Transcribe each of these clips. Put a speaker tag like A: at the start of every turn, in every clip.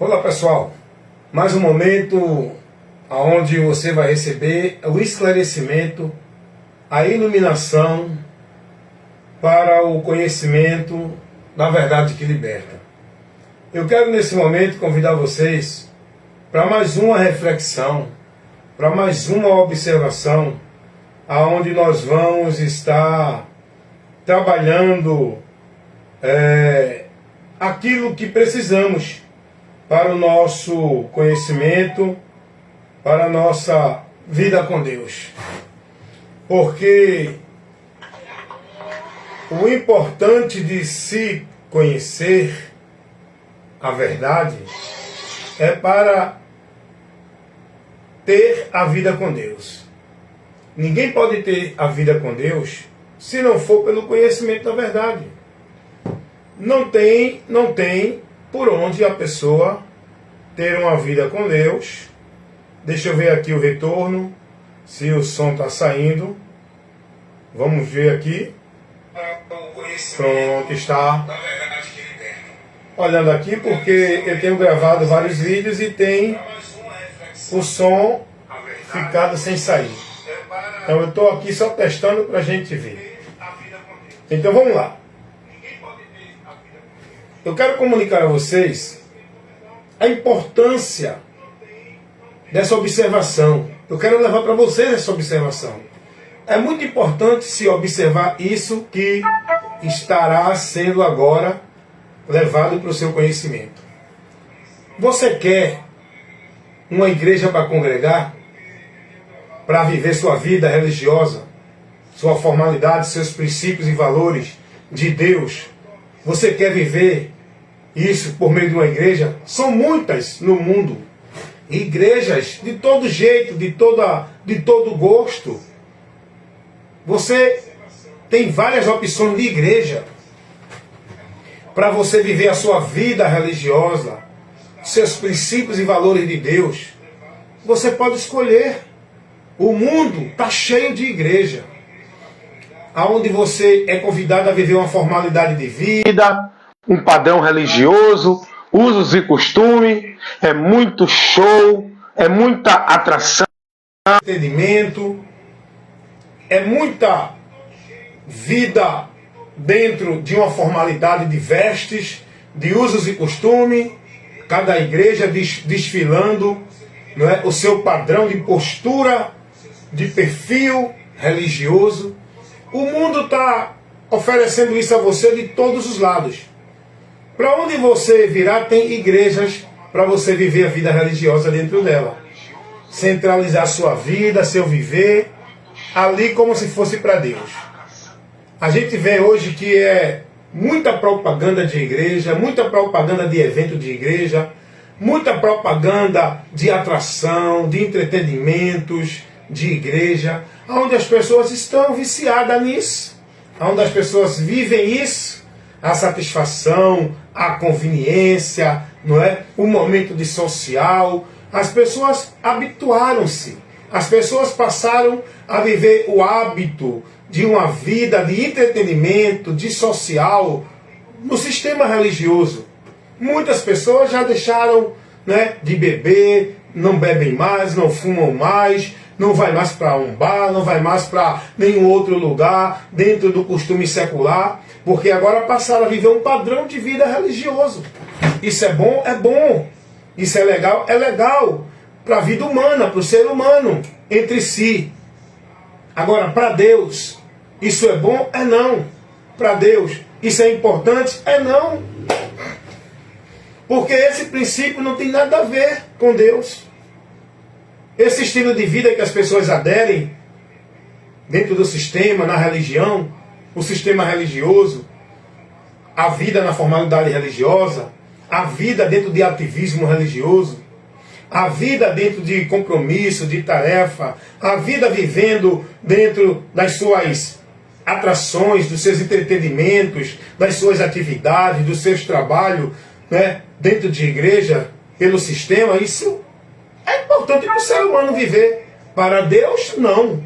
A: Olá pessoal, mais um momento onde você vai receber o esclarecimento, a iluminação para o conhecimento da verdade que liberta. Eu quero nesse momento convidar vocês para mais uma reflexão, para mais uma observação, aonde nós vamos estar trabalhando aquilo que precisamos para o nosso conhecimento, para a nossa vida com Deus. Porque o importante de se conhecer a verdade é para ter a vida com Deus. Ninguém pode ter a vida com Deus se não for pelo conhecimento da verdade. Não tem por onde a pessoa ter uma vida com Deus. Deixa eu ver aqui o retorno, se o som está saindo. Vamos ver aqui. Pronto, está. Olhando aqui, porque eu tenho gravado vários vídeos e tem o som ficado sem sair. Então eu estou aqui só testando para a gente ver. Então vamos lá. Eu quero comunicar a vocês a importância dessa observação. Eu quero levar para vocês essa observação. É muito importante se observar isso que estará sendo agora levado para o seu conhecimento. Você quer uma igreja para congregar? Para viver sua vida religiosa? Sua formalidade, seus princípios e valores de Deus? Você quer viver isso por meio de uma igreja? São muitas no mundo. Igrejas de todo jeito, de todo gosto. Você tem várias opções de igreja para você viver a sua vida religiosa, seus princípios e valores de Deus. Você pode escolher. O mundo está cheio de igreja, onde você é convidado a viver uma formalidade de vida, um padrão religioso, usos e costumes, é muito show, é muita atração, entendimento, é muita vida dentro de uma formalidade de vestes, de usos e costumes, cada igreja desfilando, não é, o seu padrão de postura, de perfil religioso. O mundo está oferecendo isso a você de todos os lados. Para onde você virar, tem igrejas para você viver a vida religiosa dentro dela. Centralizar sua vida, seu viver, ali como se fosse para Deus. A gente vê hoje que é muita propaganda de igreja, muita propaganda de evento de igreja, muita propaganda de atração, de entretenimentos, de igreja, onde as pessoas estão viciadas nisso, onde as pessoas vivem isso, a satisfação, a conveniência, não é? O momento de social. As pessoas habituaram-se, as pessoas passaram a viver o hábito de uma vida de entretenimento, de social, no sistema religioso. Muitas pessoas já deixaram, né, de beber, não bebem mais, não fumam mais, não vai mais para um bar, não vai mais para nenhum outro lugar dentro do costume secular, porque agora passaram a viver um padrão de vida religioso. Isso é bom? É bom. Isso é legal? É legal. Para a vida humana, para o ser humano, entre si. Agora, para Deus, isso é bom? É não. Para Deus, isso é importante? É não. Porque esse princípio não tem nada a ver com Deus. Esse estilo de vida que as pessoas aderem dentro do sistema, na religião, o sistema religioso, a vida na formalidade religiosa, a vida dentro de ativismo religioso, a vida dentro de compromisso, de tarefa, a vida vivendo dentro das suas atrações, dos seus entretenimentos, das suas atividades, dos seus trabalhos, né, dentro de igreja, pelo sistema, isso é importante para o ser humano viver. Para Deus, não.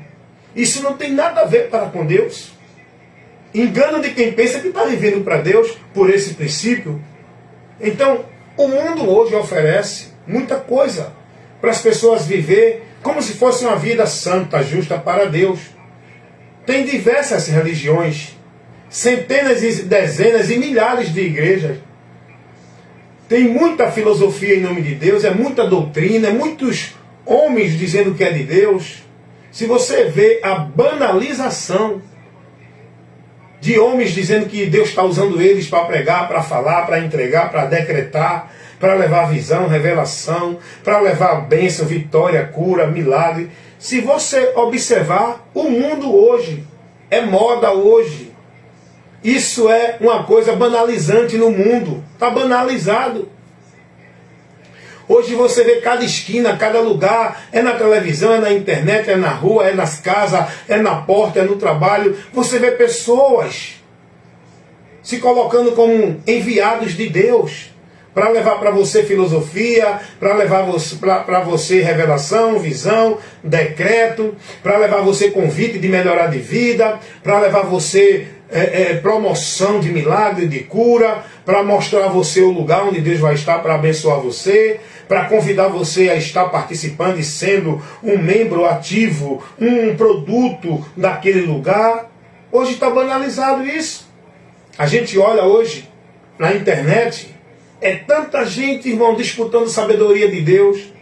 A: Isso não tem nada a ver para com Deus. Engano de quem pensa que está vivendo para Deus por esse princípio. Então, O mundo hoje oferece muita coisa para as pessoas viver como se fosse uma vida santa, justa para Deus. Tem diversas religiões, centenas e dezenas e milhares de igrejas. Tem muita filosofia em nome de Deus, é muita doutrina, é muitos homens dizendo que é de Deus. Se você vê a banalização de homens dizendo que Deus está usando eles para pregar, para falar, para entregar, para decretar, para levar visão, revelação, para levar bênção, vitória, cura, milagre. Se você observar, o mundo hoje é moda hoje. Isso é uma coisa banalizante no mundo. Está banalizado. Hoje você vê cada esquina, cada lugar, é na televisão, é na internet, é na rua, é nas casas, é na porta, é no trabalho. Você vê pessoas se colocando como enviados de Deus para levar para você filosofia, para levar para você revelação, visão, decreto, para levar você convite de melhorar de vida, para levar você promoção de milagre, de cura, para mostrar a você o lugar onde Deus vai estar para abençoar você, para convidar você a estar participando e sendo um membro ativo, um produto daquele lugar. Hoje está banalizado isso. A gente olha hoje na internet, é tanta gente, irmão, disputando sabedoria de Deus.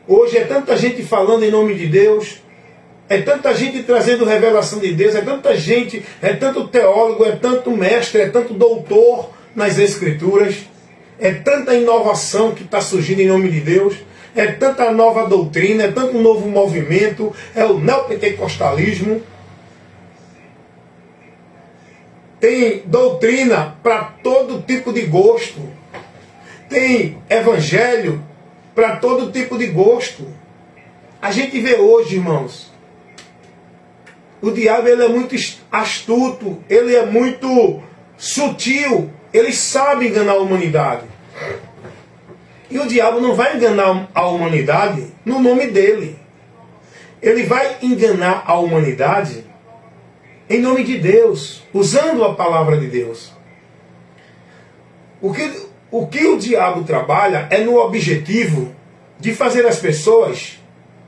A: Hoje é tanta gente falando em nome de Deus. É tanta gente trazendo revelação de Deus. É tanta gente, é tanto teólogo, é tanto mestre, é tanto doutor nas Escrituras. É tanta inovação que está surgindo em nome de Deus. É tanta nova doutrina, é tanto novo movimento. É o neopentecostalismo. Tem doutrina para todo tipo de gosto. Tem evangelho para todo tipo de gosto. A gente vê hoje, irmãos, o diabo ele é muito astuto, ele é muito sutil, ele sabe enganar a humanidade. E o diabo não vai enganar a humanidade no nome dele. Ele vai enganar a humanidade em nome de Deus, usando a palavra de Deus. O que o diabo trabalha é no objetivo de fazer as pessoas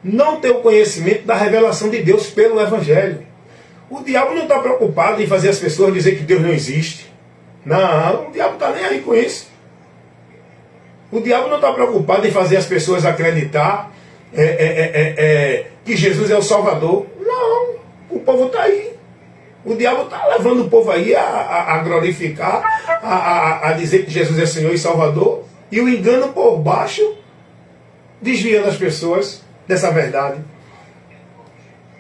A: não ter o conhecimento da revelação de Deus pelo Evangelho. O diabo não está preocupado em fazer as pessoas dizer que Deus não existe. Não, o diabo está nem aí com isso. O diabo não está preocupado em fazer as pessoas acreditar que Jesus é o Salvador. Não, o povo está aí. O diabo está levando o povo aí a glorificar, a dizer que Jesus é Senhor e Salvador, e o engano por baixo, desviando as pessoas dessa verdade.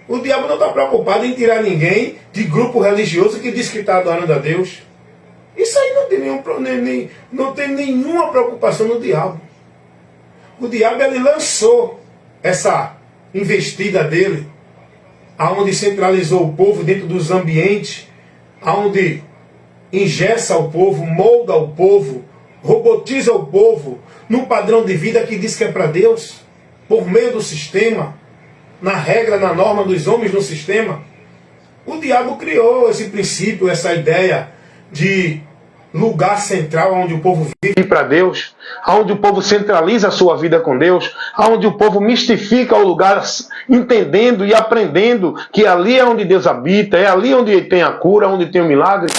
A: O diabo não está preocupado em tirar ninguém de grupo religioso que diz que está adorando a Deus. Isso aí não tem nenhuma preocupação no diabo. O diabo ele lançou essa investida dele, aonde centralizou o povo dentro dos ambientes, aonde engessa o povo, molda o povo, robotiza o povo num padrão de vida que diz que é para Deus, por meio do sistema, na regra, na norma dos homens no sistema. O diabo criou esse princípio, essa ideia de lugar central onde o povo vive para Deus, onde o povo centraliza a sua vida com Deus, onde o povo mistifica o lugar, entendendo e aprendendo que ali é onde Deus habita, é ali onde tem a cura, onde tem o milagre.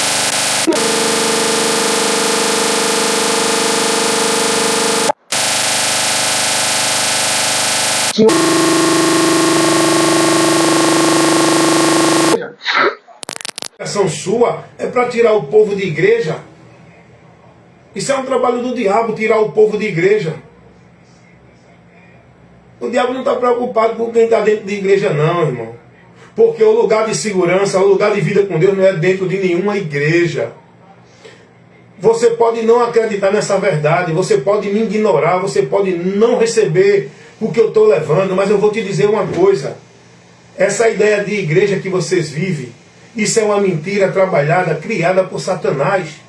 A: A ação sua é para tirar o povo de igreja. Isso é um trabalho do diabo, tirar o povo de igreja. O diabo não está preocupado com quem está dentro de igreja não, irmão. Porque o lugar de segurança, o lugar de vida com Deus não é dentro de nenhuma igreja. Você pode não acreditar nessa verdade, você pode me ignorar, você pode não receber o que eu estou levando, mas eu vou te dizer uma coisa. Essa ideia de igreja que vocês vivem, isso é uma mentira trabalhada, criada por Satanás,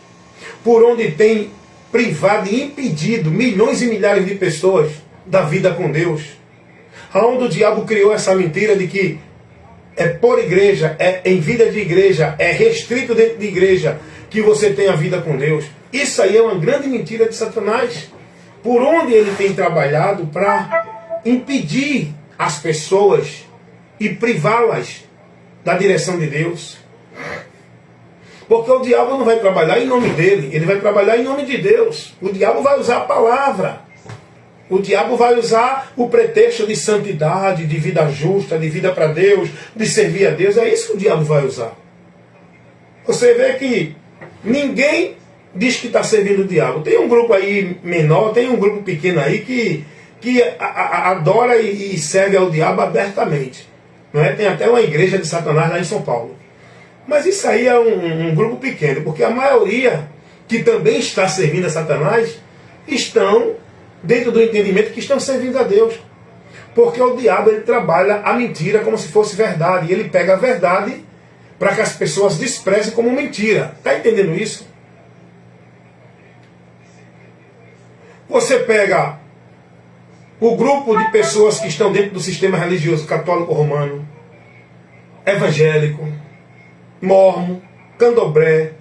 A: por onde tem privado e impedido milhões e milhares de pessoas da vida com Deus. Aonde o diabo criou essa mentira de que é por igreja, é em vida de igreja, é restrito dentro de igreja que você tem a vida com Deus. Isso aí é uma grande mentira de Satanás. por onde ele tem trabalhado para impedir as pessoas e privá-las da direção de Deus. Porque o diabo não vai trabalhar em nome dele, ele vai trabalhar em nome de Deus. O diabo vai usar a palavra. O diabo vai usar o pretexto de santidade, de vida justa, de vida para Deus, de servir a Deus. É isso que o diabo vai usar. Você vê que ninguém diz que está servindo o diabo. Tem um grupo aí menor, tem um grupo pequeno aí que adora e serve ao diabo abertamente. Não é? Tem até uma igreja de Satanás lá em São Paulo. Mas isso aí é um grupo pequeno, porque a maioria que também está servindo a Satanás estão dentro do entendimento que estão servindo a Deus. Porque o diabo ele trabalha a mentira como se fosse verdade. E ele pega a verdade para que as pessoas desprezem como mentira. Está entendendo isso? Você pega o grupo de pessoas que estão dentro do sistema religioso católico romano, evangélico, mormon, candomblé,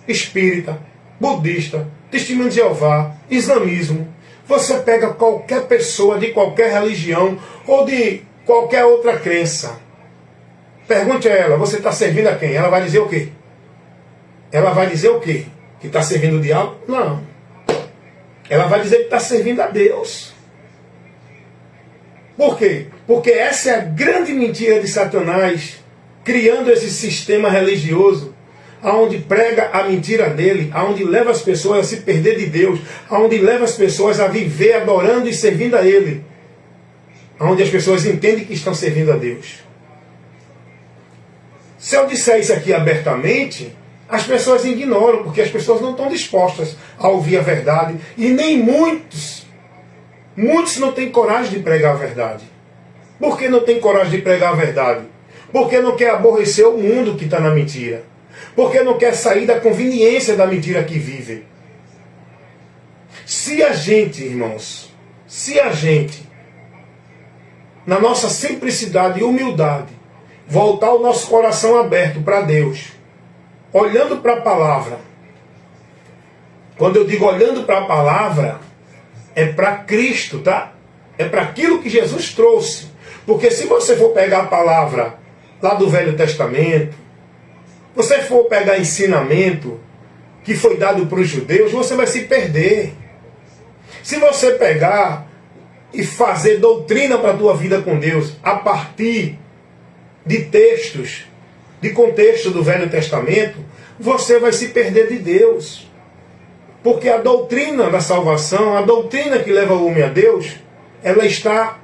A: espírita, budista, testemunho de Jeová, islamismo. Você pega qualquer pessoa de qualquer religião ou de qualquer outra crença. Pergunte a ela, você está servindo a quem? Ela vai dizer o quê? Ela vai dizer o quê? Que está servindo o diabo? Não. Ela vai dizer que está servindo a Deus. Por quê? Porque essa é a grande mentira de Satanás, criando esse sistema religioso, aonde prega a mentira dele, aonde leva as pessoas a se perder de Deus, aonde leva as pessoas a viver adorando e servindo a Ele, aonde as pessoas entendem que estão servindo a Deus. Se eu disser isso aqui abertamente, as pessoas ignoram, porque as pessoas não estão dispostas a ouvir a verdade, e nem muitos não têm coragem de pregar a verdade. Por que não tem coragem de pregar a verdade? Porque não quer aborrecer o mundo que está na mentira. Porque não quer sair da conveniência da mentira que vive. Se a gente, irmãos, na nossa simplicidade e humildade, voltar o nosso coração aberto para Deus, olhando para a palavra. Quando eu digo olhando para a palavra, é para Cristo, tá? É para aquilo que Jesus trouxe. Porque se você for pegar a palavra lá do Velho Testamento, você for pegar ensinamento que foi dado para os judeus, você vai se perder. Se você pegar e fazer doutrina para a tua vida com Deus a partir de textos, de contexto do Velho Testamento, você vai se perder de Deus. Porque a doutrina da salvação, a doutrina que leva o homem a Deus, ela está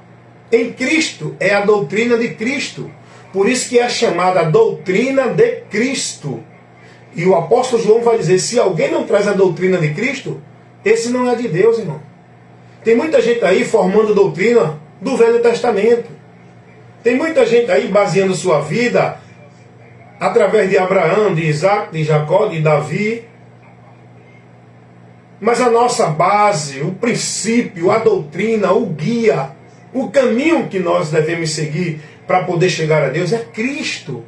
A: em Cristo, é a doutrina de Cristo. Por isso que é chamada doutrina de Cristo. E o apóstolo João vai dizer, se alguém não traz a doutrina de Cristo, esse não é de Deus, irmão. Tem muita gente aí formando doutrina do Velho Testamento. Tem muita gente aí baseando sua vida através de Abraão, de Isaac, de Jacó, de Davi. Mas a nossa base, o princípio, a doutrina, o guia, o caminho que nós devemos seguir para poder chegar a Deus é Cristo.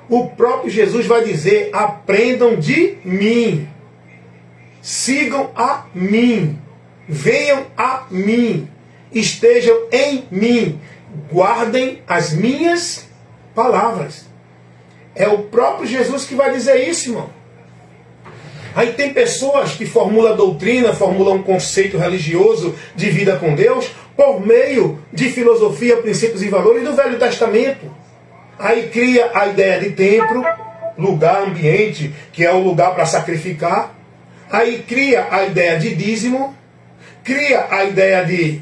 A: O próprio Jesus vai dizer, aprendam de mim, sigam a mim, venham a mim, estejam em mim, guardem as minhas palavras. É o próprio Jesus que vai dizer isso, irmão. Aí tem pessoas que formulam doutrina, formulam um conceito religioso de vida com Deus por meio de filosofia, princípios e valores do Velho Testamento. Aí cria a ideia de templo, lugar, ambiente, que é o lugar para sacrificar. Aí cria a ideia de dízimo, cria a ideia de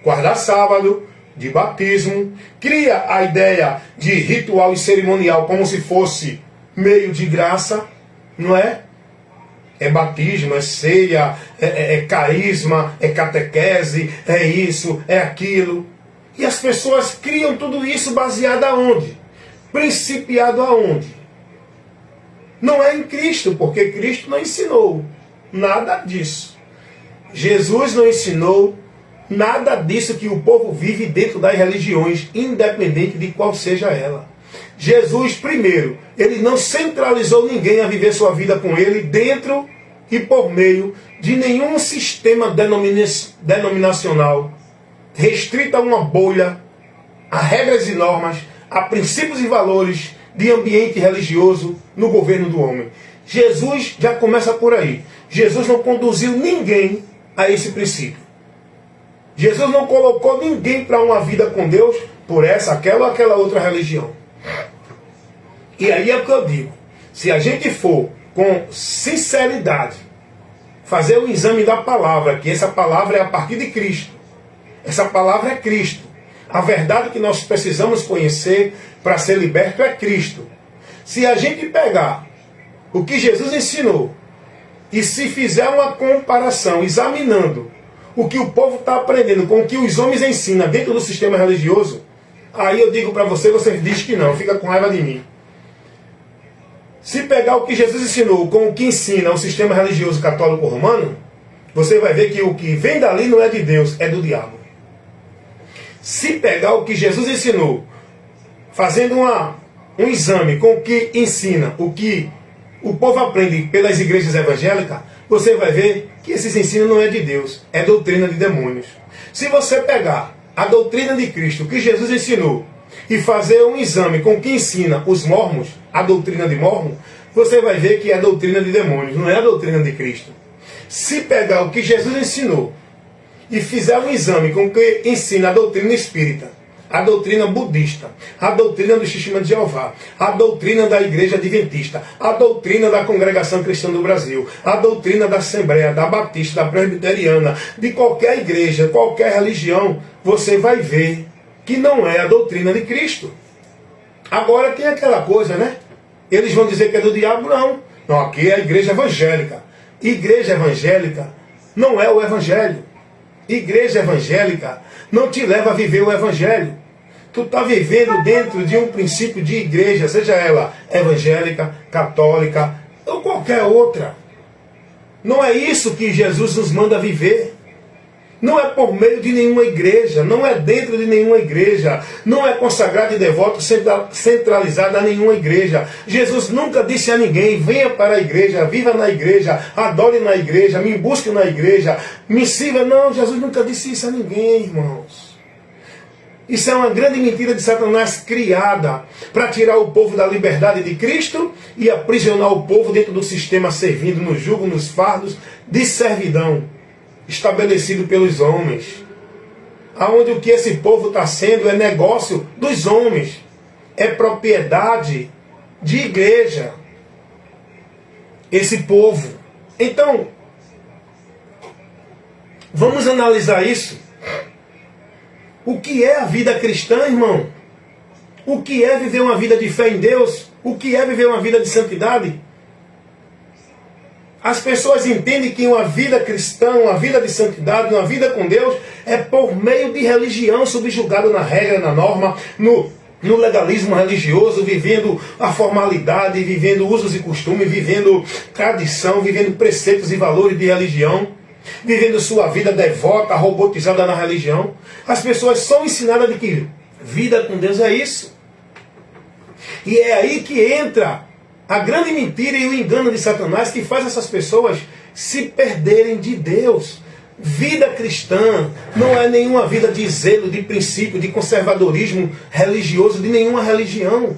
A: guardar sábado, de batismo, cria a ideia de ritual e cerimonial como se fosse meio de graça, não é? É batismo, é ceia, é carisma, é catequese, é isso, é aquilo. E as pessoas criam tudo isso baseado aonde? Principiado aonde? Não é em Cristo, porque Cristo não ensinou nada disso. Jesus não ensinou nada disso que o povo vive dentro das religiões, independente de qual seja ela. Jesus, primeiro, ele não centralizou ninguém a viver sua vida com ele dentro e por meio de nenhum sistema denominacional restrito a uma bolha, a regras e normas, a princípios e valores de ambiente religioso no governo do homem. Jesus já começa por aí. Jesus não conduziu ninguém a esse princípio. Jesus não colocou ninguém para uma vida com Deus por essa, aquela ou aquela outra religião. E aí é o que eu digo. Se a gente for com sinceridade fazer o exame da palavra, que essa palavra é a partir de Cristo. Essa palavra é Cristo. A verdade que nós precisamos conhecer para ser liberto é Cristo. Se a gente pegar o que Jesus ensinou e se fizer uma comparação, examinando o que o povo está aprendendo com o que os homens ensinam dentro do sistema religioso, aí eu digo para você, você diz que não, fica com raiva de mim. Se pegar o que Jesus ensinou com o que ensina o sistema religioso católico romano, você vai ver que o que vem dali não é de Deus, é do diabo. Se pegar o que Jesus ensinou, fazendo um exame com o que ensina, o que o povo aprende pelas igrejas evangélicas, você vai ver que esses ensinos não é de Deus, é doutrina de demônios. Se você pegar a doutrina de Cristo, que Jesus ensinou, e fazer um exame com o que ensina os mormons, a doutrina de Mormon, você vai ver que é a doutrina de demônios, não é a doutrina de Cristo. Se pegar o que Jesus ensinou e fizer um exame com o que ensina a doutrina espírita, a doutrina budista, a doutrina do Testemunho de Jeová, a doutrina da Igreja Adventista, a doutrina da Congregação Cristã do Brasil, a doutrina da Assembleia, da Batista, da Presbiteriana, de qualquer igreja, qualquer religião, você vai ver que não é a doutrina de Cristo. Agora tem aquela coisa, né? Eles vão dizer que é do diabo, não. Não, aqui é a igreja evangélica. Igreja evangélica não é o evangelho. Igreja evangélica não te leva a viver o evangelho. Tu está vivendo dentro de um princípio de igreja, seja ela evangélica, católica ou qualquer outra. Não é isso que Jesus nos manda viver. Não é por meio de nenhuma igreja, não é dentro de nenhuma igreja, não é consagrado e devoto centralizado a nenhuma igreja. Jesus nunca disse a ninguém, venha para a igreja, viva na igreja, adore na igreja, me busque na igreja, me sirva. Não, Jesus nunca disse isso a ninguém, irmãos. Isso é uma grande mentira de Satanás criada para tirar o povo da liberdade de Cristo e aprisionar o povo dentro do sistema servindo no jugo, nos fardos de servidão estabelecido pelos homens, aonde o que esse povo está sendo é negócio dos homens, é propriedade de igreja, esse povo. Então, vamos analisar isso. O que é a vida cristã, irmão? O que é viver uma vida de fé em Deus? O que é viver uma vida de santidade? As pessoas entendem que uma vida cristã, uma vida de santidade, uma vida com Deus, é por meio de religião subjugada na regra, na norma, no legalismo religioso, vivendo a formalidade, vivendo usos e costumes, vivendo tradição, vivendo preceitos e valores de religião, vivendo sua vida devota, robotizada na religião. As pessoas são ensinadas de que vida com Deus é isso. E é aí que entra a grande mentira e o engano de Satanás que faz essas pessoas se perderem de Deus. Vida cristã não é nenhuma vida de zelo, de princípio, de conservadorismo religioso de nenhuma religião.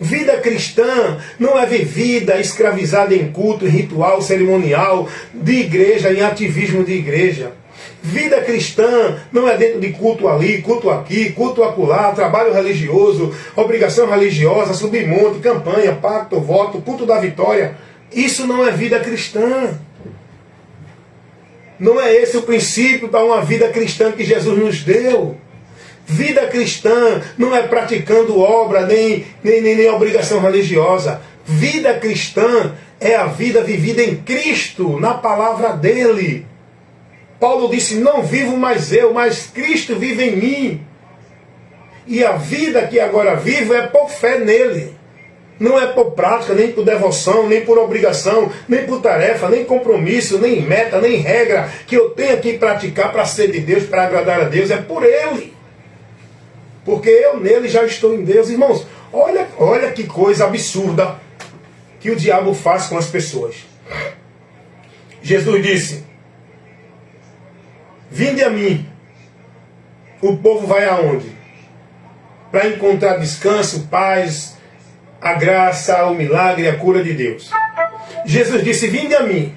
A: Vida cristã não é vivida escravizada em culto, em ritual, cerimonial, de igreja, em ativismo de igreja. Vida cristã não é dentro de culto ali, culto aqui, culto acolá, trabalho religioso, obrigação religiosa, subir monte, campanha, pacto, voto, culto da vitória. Isso não é vida cristã. Não é esse o princípio para uma vida cristã que Jesus nos deu. Vida cristã não é praticando obra, nem obrigação religiosa. Vida cristã é a vida vivida em Cristo, na palavra dele. Paulo disse, não vivo mais eu, mas Cristo vive em mim. E a vida que agora vivo é por fé nele. Não é por prática, nem por devoção, nem por obrigação, nem por tarefa, nem compromisso, nem meta, nem regra que eu tenho que praticar para ser de Deus, para agradar a Deus. É por ele. Porque eu nele já estou em Deus. Irmãos, olha que coisa absurda que o diabo faz com as pessoas. Jesus disse: vinde a mim. O povo vai aonde? Para encontrar descanso, paz, a graça, o milagre, a cura de Deus. Jesus disse: vinde a mim.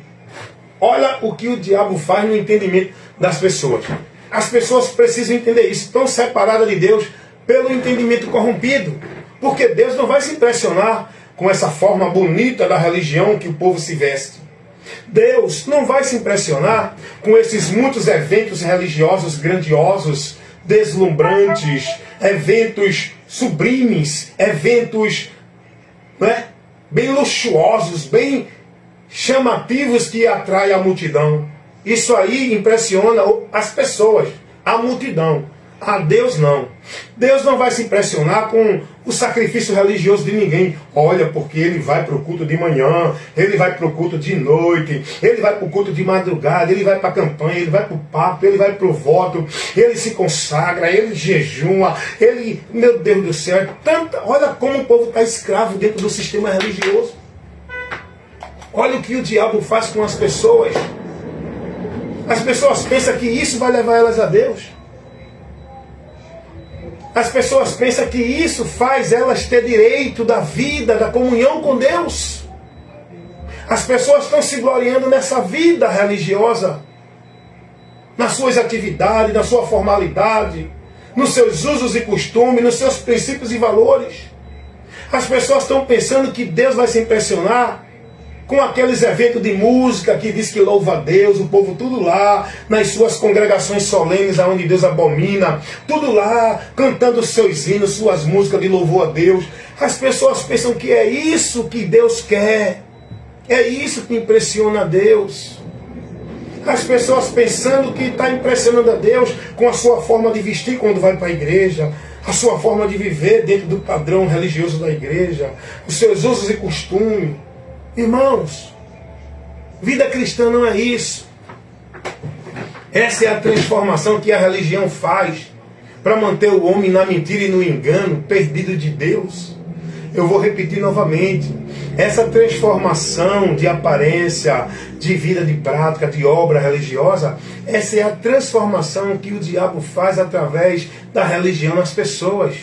A: Olha o que o diabo faz no entendimento das pessoas. As pessoas precisam entender isso. Estão separadas de Deus pelo entendimento corrompido. Porque Deus não vai se impressionar com essa forma bonita da religião que o povo se veste. Deus não vai se impressionar com esses muitos eventos religiosos grandiosos, deslumbrantes, eventos sublimes, eventos, né, bem luxuosos, bem chamativos que atraem a multidão. Isso aí impressiona as pessoas, a multidão. A Deus não. Deus não vai se impressionar com o sacrifício religioso de ninguém. Olha, porque ele vai para o culto de manhã, ele vai para o culto de noite, ele vai para o culto de madrugada, ele vai para a campanha, ele vai para o papo, ele vai para o voto, ele se consagra, ele jejua, ele, meu Deus do céu, é tanta. Olha como o povo está escravo dentro do sistema religioso. Olha o que o diabo faz com as pessoas. As pessoas pensam que isso vai levar elas a Deus. As pessoas pensam que isso faz elas ter direito da vida, da comunhão com Deus. As pessoas estão se gloriando nessa vida religiosa, nas suas atividades, na sua formalidade, nos seus usos e costumes, nos seus princípios e valores. As pessoas estão pensando que Deus vai se impressionar com aqueles eventos de música que diz que louva a Deus, o povo tudo lá, nas suas congregações solenes, aonde Deus abomina, tudo lá, cantando os seus hinos, suas músicas de louvor a Deus. As pessoas pensam que é isso que Deus quer, é isso que impressiona a Deus. As pessoas pensando que está impressionando a Deus com a sua forma de vestir quando vai para a igreja, a sua forma de viver dentro do padrão religioso da igreja, os seus usos e costumes. Irmãos, vida cristã não é isso. Essa é a transformação que a religião faz para manter o homem na mentira e no engano, perdido de Deus. Eu vou repetir novamente. Essa transformação de aparência, de vida, de prática, de obra religiosa, essa é a transformação que o diabo faz através da religião nas pessoas.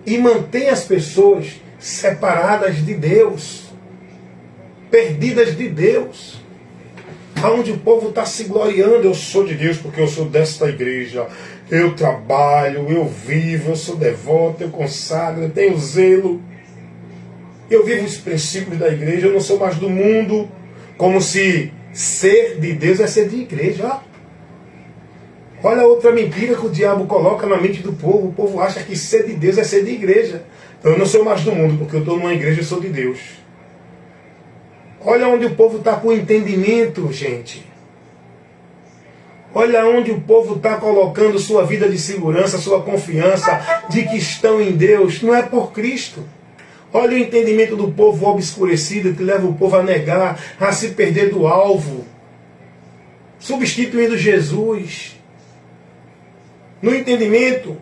A: E mantém as pessoas separadas de Deus, perdidas de Deus, aonde o povo está se gloriando. Eu sou de Deus porque eu sou desta igreja, eu trabalho, eu vivo, eu sou devoto, eu consagro, eu tenho zelo, eu vivo os princípios da igreja, eu não sou mais do mundo, como se ser de Deus é ser de igreja. Olha outra mentira que o diabo coloca na mente do povo. O povo acha que ser de Deus é ser de igreja. Eu não sou mais do mundo porque eu estou numa igreja, eu sou de Deus. Olha onde o povo está com entendimento, gente. Olha onde o povo está colocando sua vida de segurança, sua confiança de que estão em Deus. Não é por Cristo. Olha o entendimento do povo obscurecido que leva o povo a negar, a se perder do alvo, substituindo Jesus. No entendimento,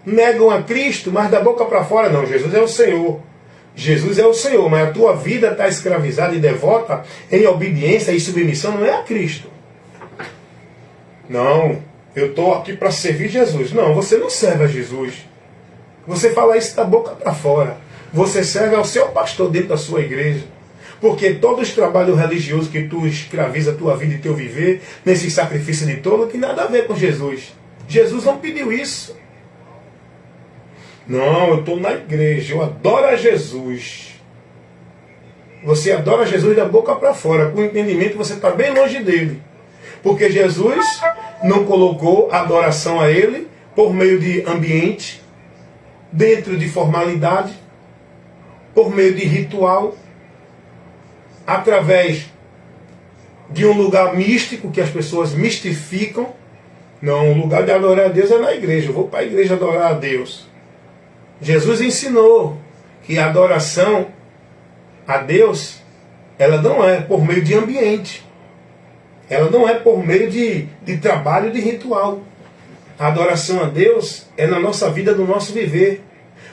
A: negam a Cristo, mas da boca para fora, não, Jesus é o Senhor. Jesus é o Senhor, mas a tua vida está escravizada e devota em obediência e submissão, não é a Cristo. Não, eu estou aqui para servir Jesus. Não, você não serve a Jesus. Você fala isso da boca para fora. Você serve ao seu pastor dentro da sua igreja. Porque todos os trabalhos religiosos que tu escraviza a tua vida e teu viver, nesse sacrifício de tolo, tem nada a ver com Jesus. Jesus não pediu isso. Não, eu estou na igreja, eu adoro a Jesus. Você adora Jesus da boca para fora, com o entendimento que você está bem longe dele. Porque Jesus não colocou adoração a ele por meio de ambiente, dentro de formalidade, por meio de ritual, através de um lugar místico que as pessoas mistificam. Não, o lugar de adorar a Deus é na igreja. Eu vou para a igreja adorar a Deus. Jesus ensinou que a adoração a Deus, ela não é por meio de ambiente. Ela não é por meio de trabalho, de ritual. A adoração a Deus é na nossa vida, no nosso viver.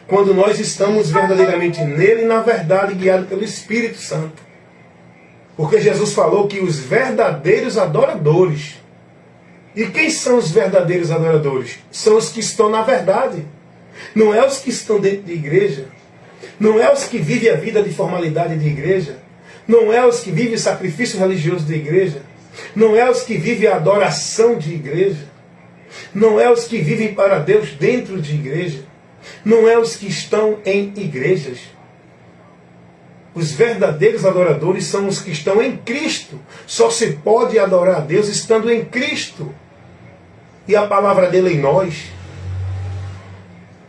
A: Quando nós estamos verdadeiramente nele, na verdade, guiados pelo Espírito Santo. Porque Jesus falou que os verdadeiros adoradores. E quem são os verdadeiros adoradores? São os que estão na verdade. Não é os que estão dentro de igreja. Não é os que vivem a vida de formalidade de igreja. Não é os que vivem o sacrifício religioso de igreja. Não é os que vivem a adoração de igreja. Não é os que vivem para Deus dentro de igreja. Não é os que estão em igrejas. Os verdadeiros adoradores são os que estão em Cristo. Só se pode adorar a Deus estando em Cristo. E a palavra dele em nós.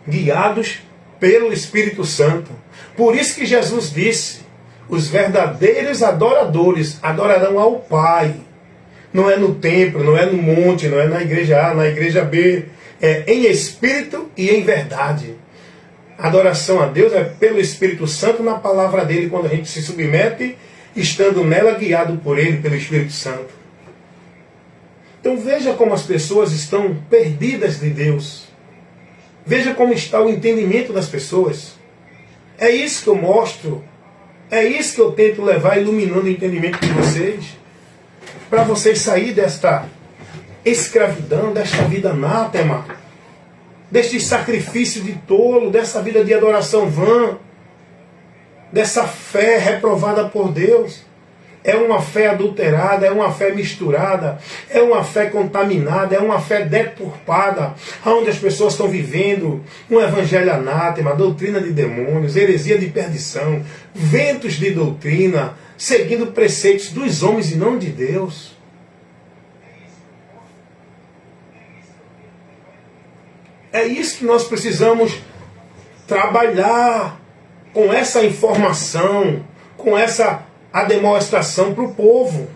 A: Guiados pelo Espírito Santo. Por isso que Jesus disse, os verdadeiros adoradores adorarão ao Pai. Não é no templo, não é no monte, não é na igreja A, na igreja B. É em espírito e em verdade. A adoração a Deus é pelo Espírito Santo na palavra dele, quando a gente se submete, estando nela guiado por ele, pelo Espírito Santo. Então veja como as pessoas estão perdidas de Deus. Veja como está o entendimento das pessoas. É isso que eu mostro. É isso que eu tento levar, iluminando o entendimento de vocês. Para vocês sair desta escravidão, desta vida anátema, deste sacrifício de tolo, dessa vida de adoração vã, dessa fé reprovada por Deus. É uma fé adulterada, é uma fé misturada, é uma fé contaminada, é uma fé deturpada, onde as pessoas estão vivendo um evangelho anátema, doutrina de demônios, heresia de perdição, ventos de doutrina, seguindo preceitos dos homens e não de Deus. É isso que nós precisamos trabalhar com essa informação, com essa a demonstração para o povo.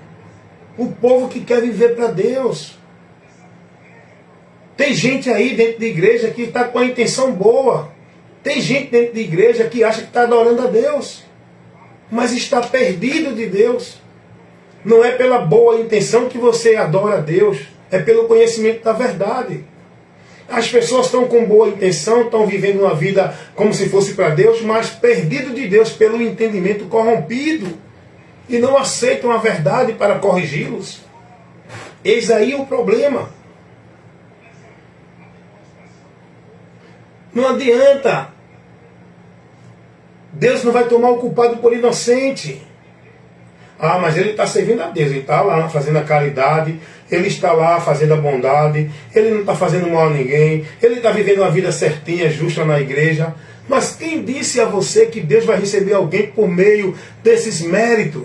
A: O povo que quer viver para Deus. Tem gente aí dentro da igreja que está com a intenção boa. Tem gente dentro da igreja que acha que está adorando a Deus. Mas está perdido de Deus. Não é pela boa intenção que você adora a Deus. É pelo conhecimento da verdade. As pessoas estão com boa intenção, estão vivendo uma vida como se fosse para Deus, mas perdido de Deus pelo entendimento corrompido. E não aceitam a verdade para corrigi-los. Eis aí o problema. Não adianta. Deus não vai tomar o culpado por inocente. Ah, mas ele está servindo a Deus. Ele está lá fazendo a caridade. Ele está lá fazendo a bondade. Ele não está fazendo mal a ninguém. Ele está vivendo uma vida certinha, justa na igreja. Mas quem disse a você que Deus vai receber alguém por meio desses méritos?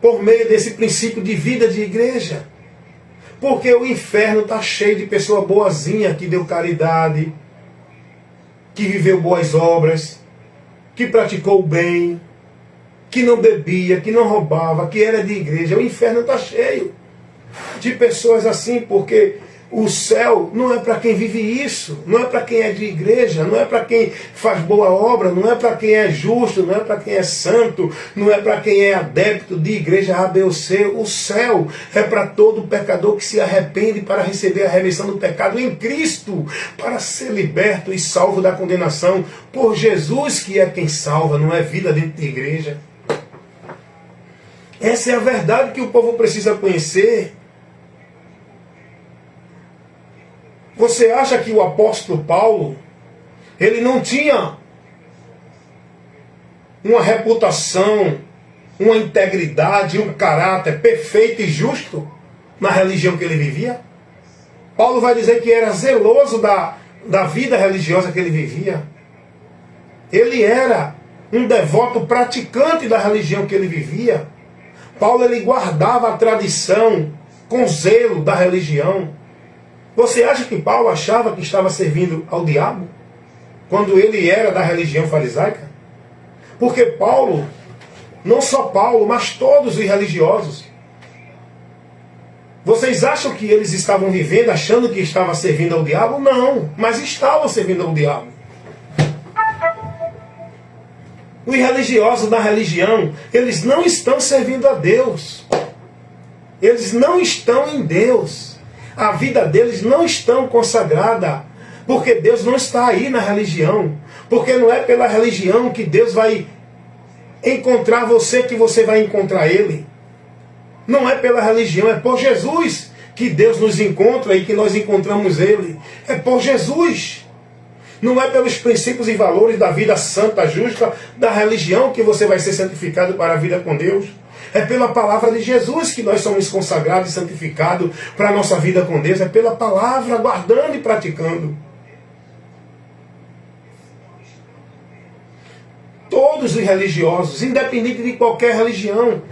A: Por meio desse princípio de vida de igreja? Porque o inferno está cheio de pessoa boazinha que deu caridade, que viveu boas obras, que praticou o bem, que não bebia, que não roubava, que era de igreja. O inferno está cheio de pessoas assim, porque o céu não é para quem vive isso, não é para quem é de igreja, não é para quem faz boa obra, não é para quem é justo, não é para quem é santo, não é para quem é adepto de igreja A, B ou C. O céu é para todo pecador que se arrepende para receber a remissão do pecado em Cristo, para ser liberto e salvo da condenação por Jesus, que é quem salva, não é vida dentro da igreja. Essa é a verdade que o povo precisa conhecer. Você acha que o apóstolo Paulo, ele não tinha uma reputação, uma integridade, um caráter perfeito e justo na religião que ele vivia? Paulo vai dizer que era zeloso da vida religiosa que ele vivia. Ele era um devoto praticante da religião que ele vivia. Paulo, ele guardava a tradição com zelo da religião. Você acha que Paulo achava que estava servindo ao diabo quando ele era da religião farisaica? Porque Paulo, não só Paulo, mas todos os religiosos, vocês acham que eles estavam vivendo achando que estava servindo ao diabo? Não, mas estavam servindo ao diabo. Os religiosos da religião, eles não estão servindo a Deus. Eles não estão em Deus. A vida deles não está consagrada, porque Deus não está aí na religião. Porque não é pela religião que Deus vai encontrar você que você vai encontrar Ele. Não é pela religião, é por Jesus que Deus nos encontra e que nós encontramos Ele. É por Jesus. Não é pelos princípios e valores da vida santa, justa, da religião que você vai ser santificado para a vida com Deus. É pela palavra de Jesus que nós somos consagrados e santificados para a nossa vida com Deus. É pela palavra, guardando e praticando. Todos os religiosos, independente de qualquer religião.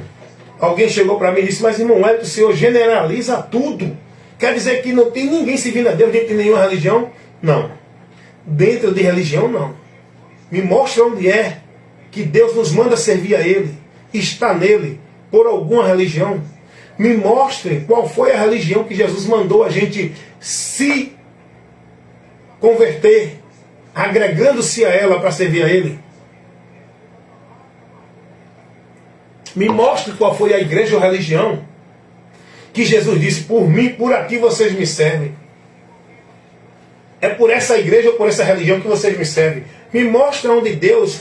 A: Alguém chegou para mim e disse, mas irmão Wellington, o senhor generaliza tudo. Quer dizer que não tem ninguém servindo a Deus dentro de nenhuma religião? Não. Dentro de religião, não. Me mostra onde é que Deus nos manda servir a Ele. Está nele, por alguma religião. Me mostrem qual foi a religião que Jesus mandou a gente se converter, agregando-se a ela para servir a Ele. Me mostre qual foi a igreja ou religião que Jesus disse, por mim, por aqui vocês me servem. É por essa igreja ou por essa religião que vocês me servem. Me mostre onde Deus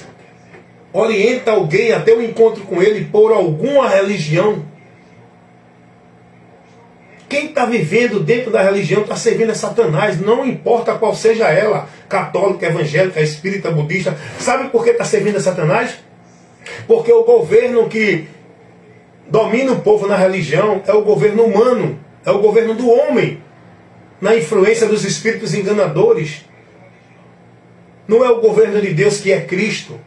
A: orienta alguém até o encontro com Ele por alguma religião. Quem está vivendo dentro da religião está servindo a Satanás, não importa qual seja ela, católica, evangélica, espírita, budista. Sabe por que está servindo a Satanás? Porque o governo que domina o povo na religião é o governo humano, é o governo do homem, na influência dos espíritos enganadores. Não é o governo de Deus que é Cristo.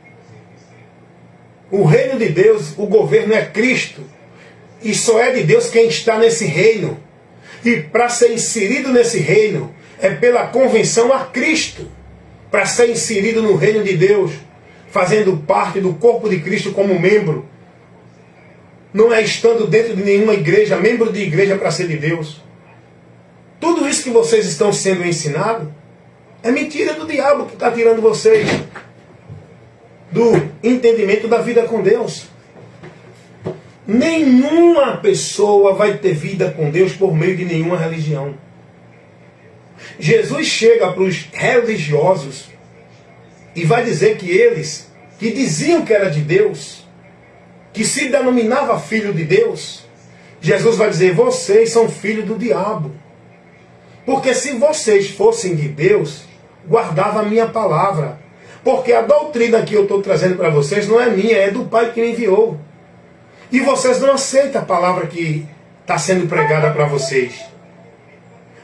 A: O reino de Deus, o governo é Cristo. E só é de Deus quem está nesse reino. E para ser inserido nesse reino, é pela convenção a Cristo. Para ser inserido no reino de Deus, fazendo parte do corpo de Cristo como membro. Não é estando dentro de nenhuma igreja, membro de igreja para ser de Deus. Tudo isso que vocês estão sendo ensinados é mentira do diabo que está tirando vocês do entendimento da vida com Deus. Nenhuma pessoa vai ter vida com Deus por meio de nenhuma religião. Jesus chega para os religiosos e vai dizer que eles, que diziam que era de Deus, que se denominava filho de Deus, Jesus vai dizer, vocês são filhos do diabo. Porque se vocês fossem de Deus, guardava a minha palavra. Porque a doutrina que eu estou trazendo para vocês não é minha, é do Pai que me enviou. E vocês não aceitam a palavra que está sendo pregada para vocês.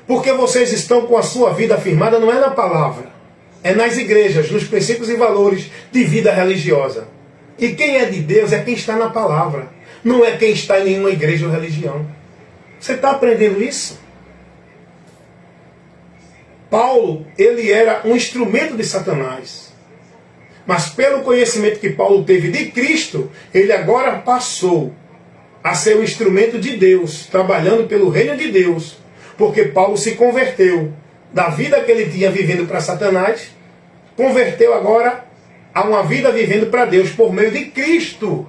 A: Porque vocês estão com a sua vida firmada não é na palavra, é nas igrejas, nos princípios e valores de vida religiosa. E quem é de Deus é quem está na palavra. Não é quem está em nenhuma igreja ou religião. Você está aprendendo isso? Paulo, ele era um instrumento de Satanás. Mas pelo conhecimento que Paulo teve de Cristo, ele agora passou a ser um instrumento de Deus, trabalhando pelo reino de Deus. Porque Paulo se converteu da vida que ele tinha vivendo para Satanás, converteu agora a uma vida vivendo para Deus por meio de Cristo.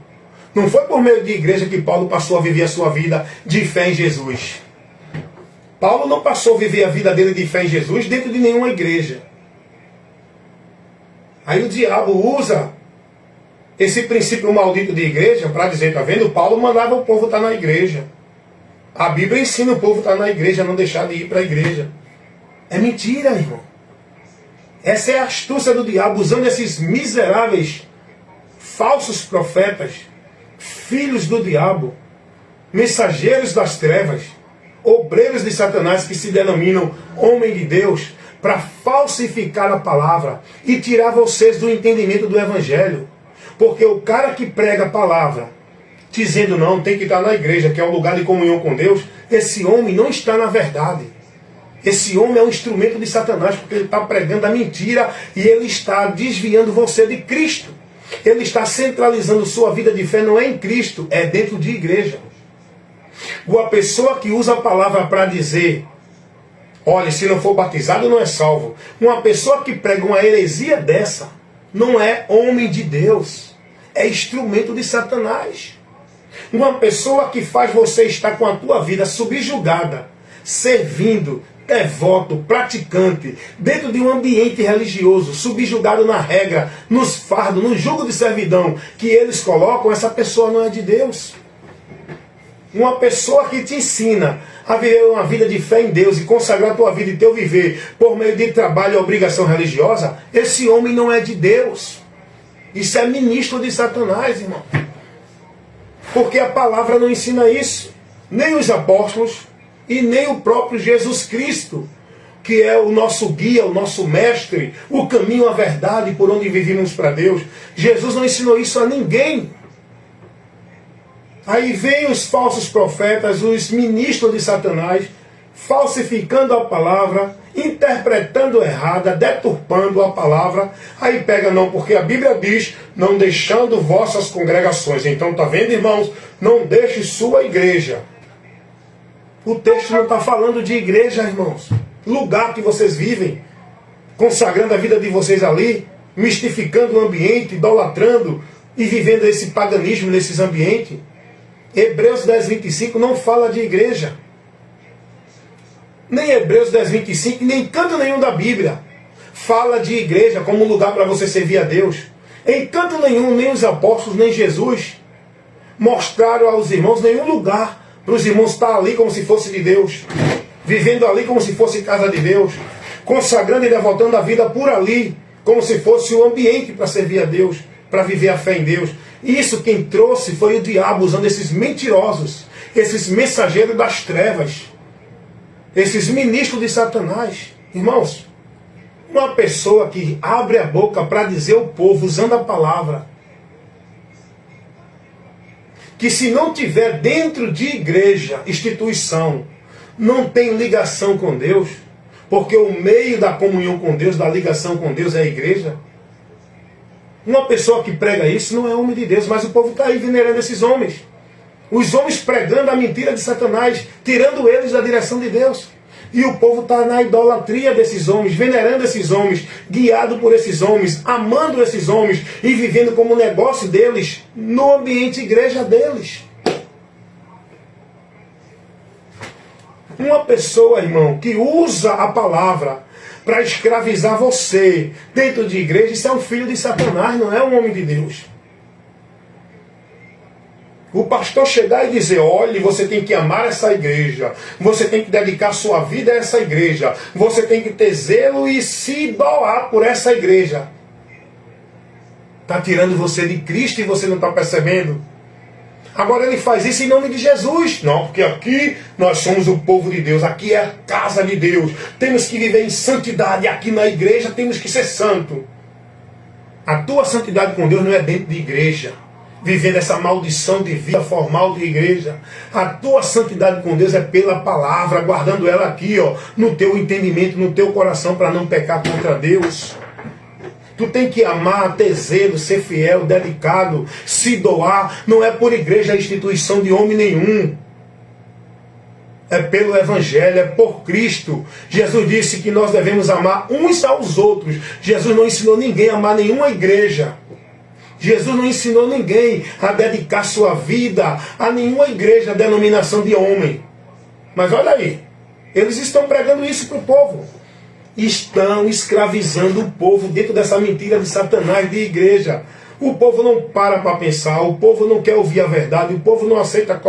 A: Não foi por meio de igreja que Paulo passou a viver a sua vida de fé em Jesus. Paulo não passou a viver a vida dele de fé em Jesus dentro de nenhuma igreja. Aí o diabo usa esse princípio maldito de igreja para dizer, está vendo? Paulo mandava o povo estar na igreja. A Bíblia ensina o povo a estar na igreja, não deixar de ir para a igreja. É mentira, irmão. Essa é a astúcia do diabo, usando esses miseráveis, falsos profetas, filhos do diabo, mensageiros das trevas, obreiros de Satanás que se denominam homem de Deus, para falsificar a palavra e tirar vocês do entendimento do Evangelho. Porque o cara que prega a palavra, dizendo não, tem que estar na igreja, que é um lugar de comunhão com Deus, esse homem não está na verdade. Esse homem é um instrumento de Satanás, porque ele está pregando a mentira e ele está desviando você de Cristo. Ele está centralizando sua vida de fé, não é em Cristo, é dentro de igreja. Uma pessoa que usa a palavra para dizer, olha, se não for batizado não é salvo. Uma pessoa que prega uma heresia dessa, não é homem de Deus, é instrumento de Satanás. Uma pessoa que faz você estar com a tua vida subjugada, servindo, devoto, praticante, dentro de um ambiente religioso, subjugado na regra, nos fardos, no jugo de servidão que eles colocam, essa pessoa não é de Deus. Uma pessoa que te ensina a viver uma vida de fé em Deus e consagrar a tua vida e teu viver por meio de trabalho e obrigação religiosa, esse homem não é de Deus. Isso é ministro de Satanás, irmão. Porque a palavra não ensina isso. Nem os apóstolos e nem o próprio Jesus Cristo, que é o nosso guia, o nosso mestre, o caminho, a verdade por onde vivemos para Deus. Jesus não ensinou isso a ninguém. Aí vem os falsos profetas, os ministros de Satanás, falsificando a palavra, interpretando errada, deturpando a palavra. Aí pega, não, porque a Bíblia diz, não deixando vossas congregações. Então, tá vendo, irmãos? Não deixe sua igreja. O texto não está falando de igreja, irmãos. Lugar que vocês vivem, consagrando a vida de vocês ali, mistificando o ambiente, idolatrando e vivendo esse paganismo nesses ambientes. Hebreus 10, 25 não fala de igreja. Nem Hebreus 10, 25, nem canto nenhum da Bíblia fala de igreja como lugar para você servir a Deus. Em canto nenhum, nem os apóstolos, nem Jesus mostraram aos irmãos nenhum lugar para os irmãos estar ali como se fosse de Deus, vivendo ali como se fosse casa de Deus, consagrando e devotando a vida por ali, como se fosse o ambiente para servir a Deus, para viver a fé em Deus. Isso quem trouxe foi o diabo, usando esses mentirosos, esses mensageiros das trevas, esses ministros de Satanás. Irmãos, uma pessoa que abre a boca para dizer ao povo, usando a palavra, que se não tiver dentro de igreja, instituição, não tem ligação com Deus, porque o meio da comunhão com Deus, da ligação com Deus é a igreja. Uma pessoa que prega isso não é homem de Deus, mas o povo está aí venerando esses homens. Os homens pregando a mentira de Satanás, tirando eles da direção de Deus. E o povo está na idolatria desses homens, venerando esses homens, guiado por esses homens, amando esses homens e vivendo como negócio deles no ambiente igreja deles. Uma pessoa, irmão, que usa a palavra para escravizar você dentro de igreja, isso é um filho de Satanás, não é um homem de Deus. O pastor chegar e dizer, olhe, você tem que amar essa igreja, você tem que dedicar sua vida a essa igreja, você tem que ter zelo e se doar por essa igreja. Está tirando você de Cristo e você não está percebendo? Agora ele faz isso em nome de Jesus. Não, porque aqui nós somos o povo de Deus, aqui é a casa de Deus, temos que viver em santidade, aqui na igreja temos que ser santo. A tua santidade com Deus não é dentro de igreja, vivendo essa maldição de vida formal de igreja. A tua santidade com Deus é pela palavra, guardando ela aqui, ó, no teu entendimento, no teu coração, para não pecar contra Deus. Tu tem que amar, ter zelo, ser fiel, dedicado, se doar. Não é por igreja, instituição de homem nenhum. É pelo Evangelho, é por Cristo. Jesus disse que nós devemos amar uns aos outros. Jesus não ensinou ninguém a amar nenhuma igreja. Jesus não ensinou ninguém a dedicar sua vida a nenhuma igreja, denominação de homem. Mas olha aí, eles estão pregando isso para o povo. Estão escravizando o povo dentro dessa mentira de Satanás de igreja. O povo não para pensar, o povo não quer ouvir a verdade, o povo não aceita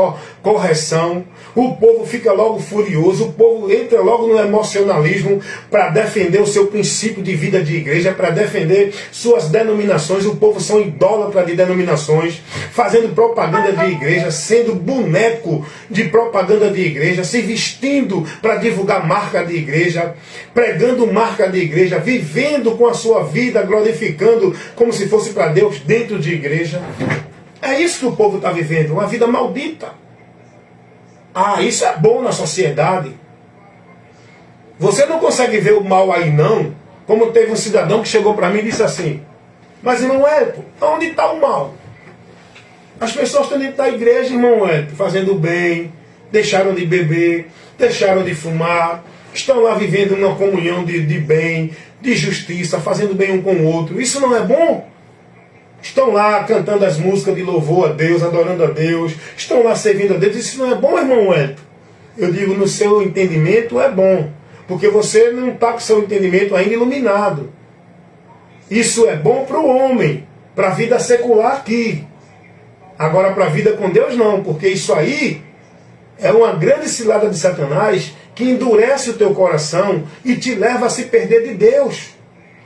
A: correção, o povo fica logo furioso, o povo entra logo no emocionalismo para defender o seu princípio de vida de igreja, para defender suas denominações. O povo são idólatras de denominações, fazendo propaganda de igreja, sendo boneco de propaganda de igreja, se vestindo para divulgar marca de igreja, pregando marca de igreja, vivendo com a sua vida, glorificando como se fosse para Deus dentro de igreja. É isso que o povo está vivendo, uma vida maldita. Ah, isso é bom na sociedade. Você não consegue ver o mal aí não, como teve um cidadão que chegou para mim e disse assim, mas irmão Hélio, onde está o mal? As pessoas estão dentro da igreja, irmão Hélio, fazendo bem, deixaram de beber, deixaram de fumar, estão lá vivendo uma comunhão de bem, de justiça, fazendo bem um com o outro. Isso não é bom? Estão lá cantando as músicas de louvor a Deus, adorando a Deus, estão lá servindo a Deus. Isso não é bom, irmão Hélio? Eu digo, no seu entendimento é bom. Porque você não está com seu entendimento ainda iluminado. Isso é bom para o homem, para a vida secular aqui. Agora para a vida com Deus não, porque isso aí é uma grande cilada de Satanás que endurece o teu coração e te leva a se perder de Deus.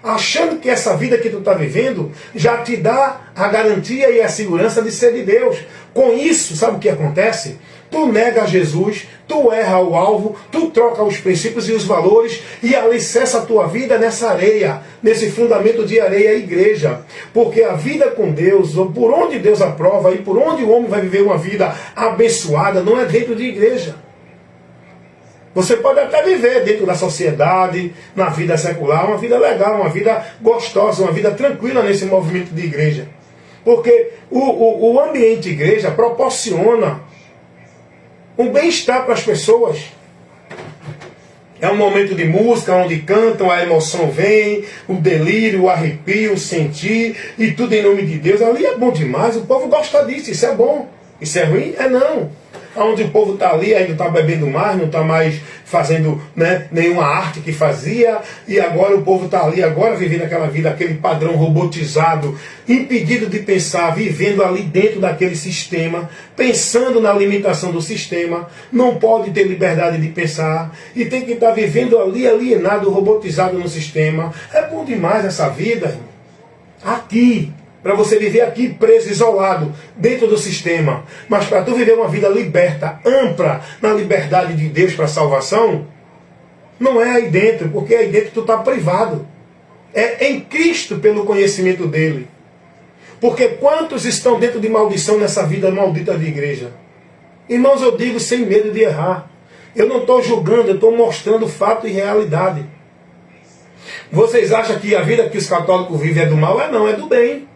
A: Achando que essa vida que tu está vivendo já te dá a garantia e a segurança de ser de Deus. Com isso, sabe o que acontece? Tu nega Jesus, tu erra o alvo, tu troca os princípios e os valores e alicerça a tua vida nessa areia, nesse fundamento de areia igreja. Porque a vida com Deus, por onde Deus aprova e por onde o homem vai viver uma vida abençoada, não é dentro de igreja. Você pode até viver dentro da sociedade, na vida secular, uma vida legal, uma vida gostosa, uma vida tranquila nesse movimento de igreja. Porque o ambiente igreja proporciona um bem-estar para as pessoas. É um momento de música, onde cantam, a emoção vem, o delírio, o arrepio, o sentir, e tudo em nome de Deus. Ali é bom demais, o povo gosta disso, isso é bom. Isso é ruim? É não. Onde o povo está ali, ainda está bebendo mais, não está mais fazendo, né, nenhuma arte que fazia, e agora o povo está ali, agora vivendo aquela vida, aquele padrão robotizado, impedido de pensar, vivendo ali dentro daquele sistema, pensando na limitação do sistema, não pode ter liberdade de pensar, e tem que estar vivendo ali alienado, robotizado no sistema. É bom demais essa vida, irmão. Aqui. Para você viver aqui preso, isolado, dentro do sistema. Mas para tu viver uma vida liberta, ampla, na liberdade de Deus para a salvação, não é aí dentro, porque aí dentro tu está privado. É em Cristo pelo conhecimento dele. Porque quantos estão dentro de maldição nessa vida maldita de igreja? Irmãos, eu digo sem medo de errar. Eu não estou julgando, eu estou mostrando fato e realidade. Vocês acham que a vida que os católicos vivem é do mal? É não, é do bem.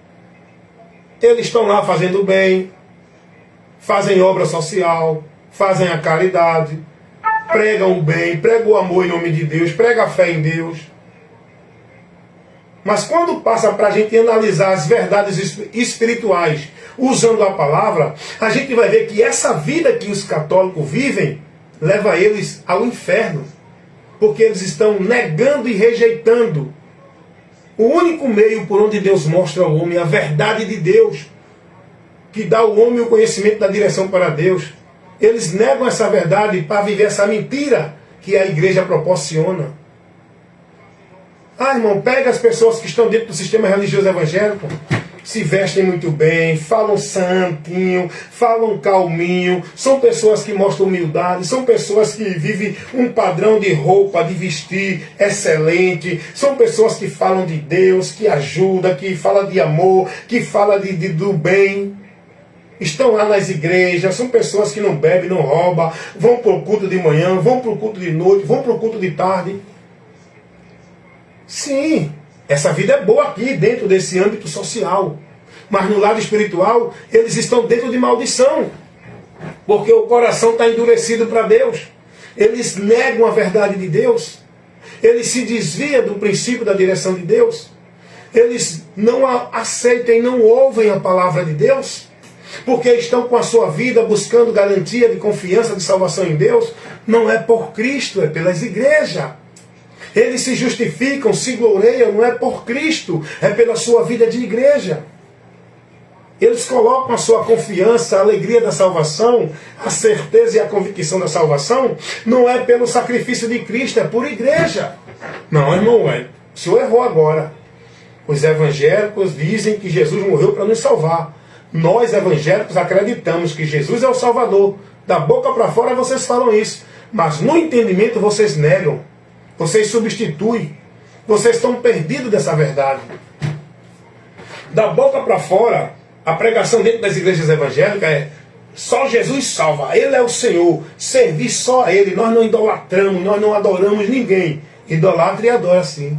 A: Eles estão lá fazendo bem, fazem obra social, fazem a caridade, pregam o bem, pregam o amor em nome de Deus, pregam a fé em Deus. Mas quando passa para a gente analisar as verdades espirituais usando a palavra, a gente vai ver que essa vida que os católicos vivem leva eles ao inferno. Porque eles estão negando e rejeitando o único meio por onde Deus mostra ao homem a verdade de Deus, que dá ao homem o conhecimento da direção para Deus. Eles negam essa verdade para viver essa mentira que a igreja proporciona. Ah, irmão, pega as pessoas que estão dentro do sistema religioso evangélico, se vestem muito bem, falam santinho, falam calminho, são pessoas que mostram humildade, são pessoas que vivem um padrão de roupa, de vestir excelente, são pessoas que falam de Deus, que ajudam, que falam de amor, que falam do bem. Estão lá nas igrejas, são pessoas que não bebem, não roubam, vão para o culto de manhã, vão para o culto de noite, vão para o culto de tarde. Sim, essa vida é boa aqui, dentro desse âmbito social. Mas no lado espiritual, eles estão dentro de maldição. Porque o coração está endurecido para Deus. Eles negam a verdade de Deus. Eles se desviam do princípio da direção de Deus. Eles não aceitam e não ouvem a palavra de Deus. Porque estão com a sua vida buscando garantia de confiança, de salvação em Deus. Não é por Cristo, é pelas igrejas. Eles se justificam, se gloriam, não é por Cristo, é pela sua vida de igreja. Eles colocam a sua confiança, a alegria da salvação, a certeza e a convicção da salvação, não é pelo sacrifício de Cristo, é por igreja. Não, irmão, o senhor errou agora. Os evangélicos dizem que Jesus morreu para nos salvar. Nós, evangélicos, acreditamos que Jesus é o Salvador. Da boca para fora vocês falam isso, mas no entendimento vocês negam. Vocês substituem. Vocês estão perdidos dessa verdade. Da boca para fora, a pregação dentro das igrejas evangélicas é só Jesus salva, Ele é o Senhor, servir só a Ele. Nós não idolatramos, nós não adoramos ninguém. Idolatra e adora sim.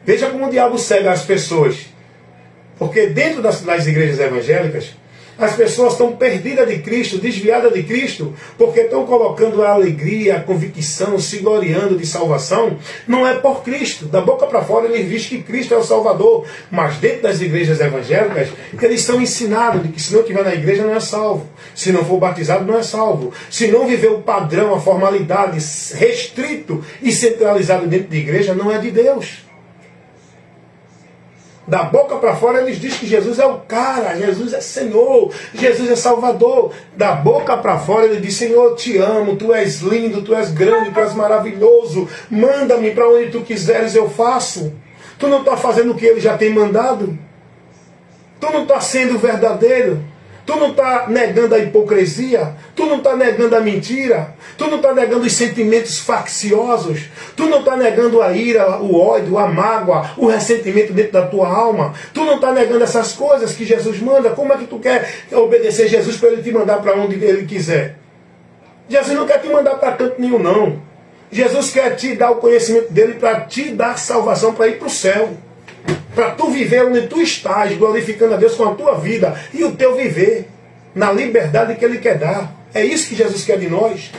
A: Veja como o diabo cega as pessoas. Porque dentro das igrejas evangélicas, As pessoas estão perdidas de Cristo, desviadas de Cristo, porque estão colocando a alegria, a convicção, se gloriando de salvação. Não é por Cristo. Da boca para fora eles dizem que Cristo é o Salvador. Mas dentro das igrejas evangélicas, eles são ensinados de que se não estiver na igreja não é salvo. Se não for batizado não é salvo. Se não viver o padrão, a formalidade restrito e centralizado dentro de igreja, não é de Deus. Da boca para fora eles dizem que Jesus é o cara, Jesus é Senhor, Jesus é Salvador. Da boca para fora ele diz: Senhor, eu te amo, tu és lindo, tu és grande, tu és maravilhoso. Manda-me para onde tu quiseres, eu faço. Tu não está fazendo o que ele já tem mandado? Tu não está sendo verdadeiro? Tu não está negando a hipocrisia? Tu não está negando a mentira? Tu não está negando os sentimentos facciosos? Tu não está negando a ira, o ódio, a mágoa, o ressentimento dentro da tua alma? Tu não está negando essas coisas que Jesus manda? Como é que tu quer obedecer Jesus para ele te mandar para onde ele quiser? Jesus não quer te mandar para canto nenhum, não. Jesus quer te dar o conhecimento dele para te dar salvação para ir para o céu. Para tu viver onde tu estás, glorificando a Deus com a tua vida e o teu viver, na liberdade que Ele quer dar. É isso que Jesus quer de nós.